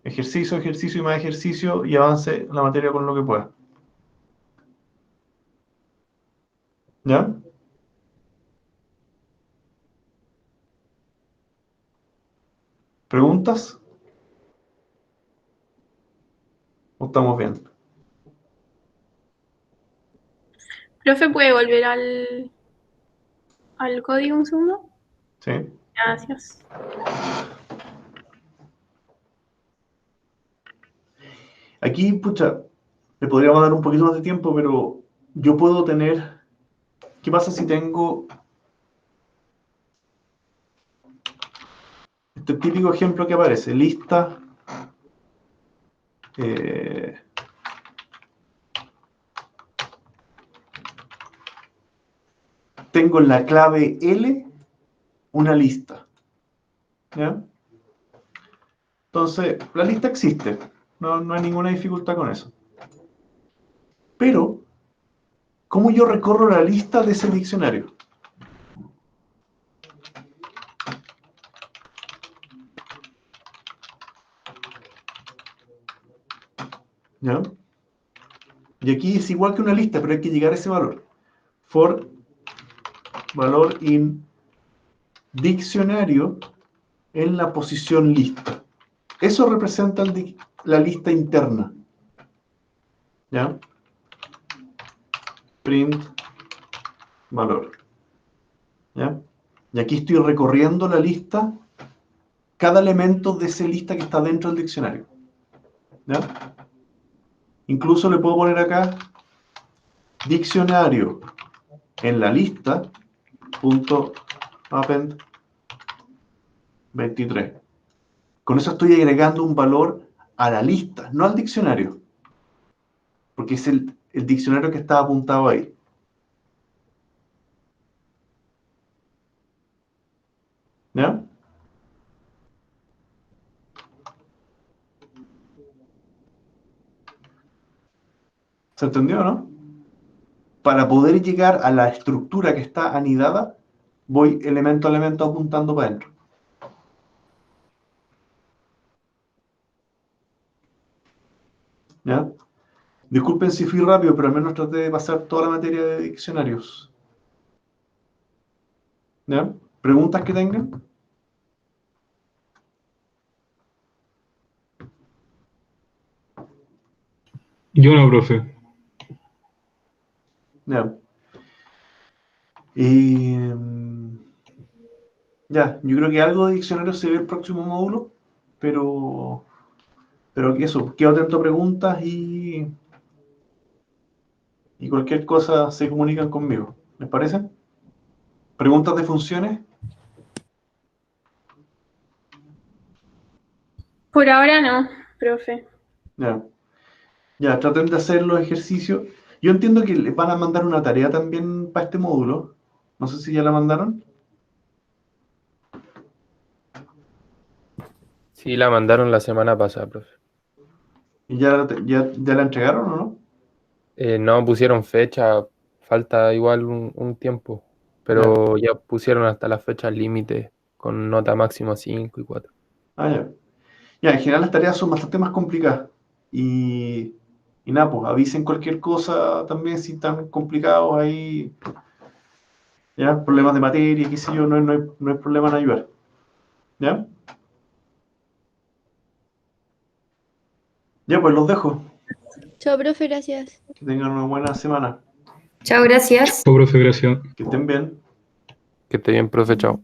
Ejercicio, ejercicio y más ejercicio y avance la materia con lo que pueda. ¿Ya? ¿Preguntas? ¿O estamos bien? Profe, ¿puede volver al código un segundo? Sí. Gracias. Aquí, pucha, le podríamos dar un poquito más de tiempo, pero yo puedo tener... ¿Qué pasa si tengo este típico ejemplo que aparece? Lista. Tengo en la clave L una lista. ¿Ya? Entonces, la lista existe. No hay ninguna dificultad con eso. Pero, ¿cómo yo recorro la lista de ese diccionario? ¿Ya? Y aquí es igual que una lista, pero hay que llegar a ese valor. For valor in diccionario en la posición lista. Eso representa la lista interna. ¿Ya? Print valor. ¿Ya? Y aquí estoy recorriendo la lista, cada elemento de esa lista que está dentro del diccionario. ¿Ya? Incluso le puedo poner acá diccionario en la lista punto append 23. Con eso estoy agregando un valor a la lista, no al diccionario, porque es el diccionario que está apuntado ahí. ¿Ya? ¿Se entendió, no? Para poder llegar a la estructura que está anidada, voy elemento a elemento apuntando para adentro. ¿Ya? Disculpen si fui rápido, pero al menos traté de pasar toda la materia de diccionarios. ¿Ya? ¿Preguntas que tengan? Yo no, profe. Ya. Ya, yo creo que algo de diccionario se ve el próximo módulo, pero que eso, quedo atento a preguntas y cualquier cosa se comunican conmigo. ¿Les parece? ¿Preguntas de funciones? Por ahora no, profe. Ya. Ya, traten de hacer los ejercicios. Yo entiendo que les van a mandar una tarea también para este módulo. No sé si ya la mandaron. Sí, la mandaron la semana pasada, profe. ¿Y ya la entregaron o no? No pusieron fecha, falta igual un tiempo, pero ya pusieron hasta las fechas límite con nota máxima 5 y 4. Ah, ya. Ya, en general las tareas son bastante más complicadas. Y nada, pues avisen cualquier cosa también si están complicados ahí. Ya, problemas de materia, qué sé yo, no hay problema en ayudar. ¿Ya? Ya, pues los dejo. Chao, profe, gracias. Que tengan una buena semana. Chao, gracias. Profe, gracias. Que estén bien. Que esté bien, profe, chao.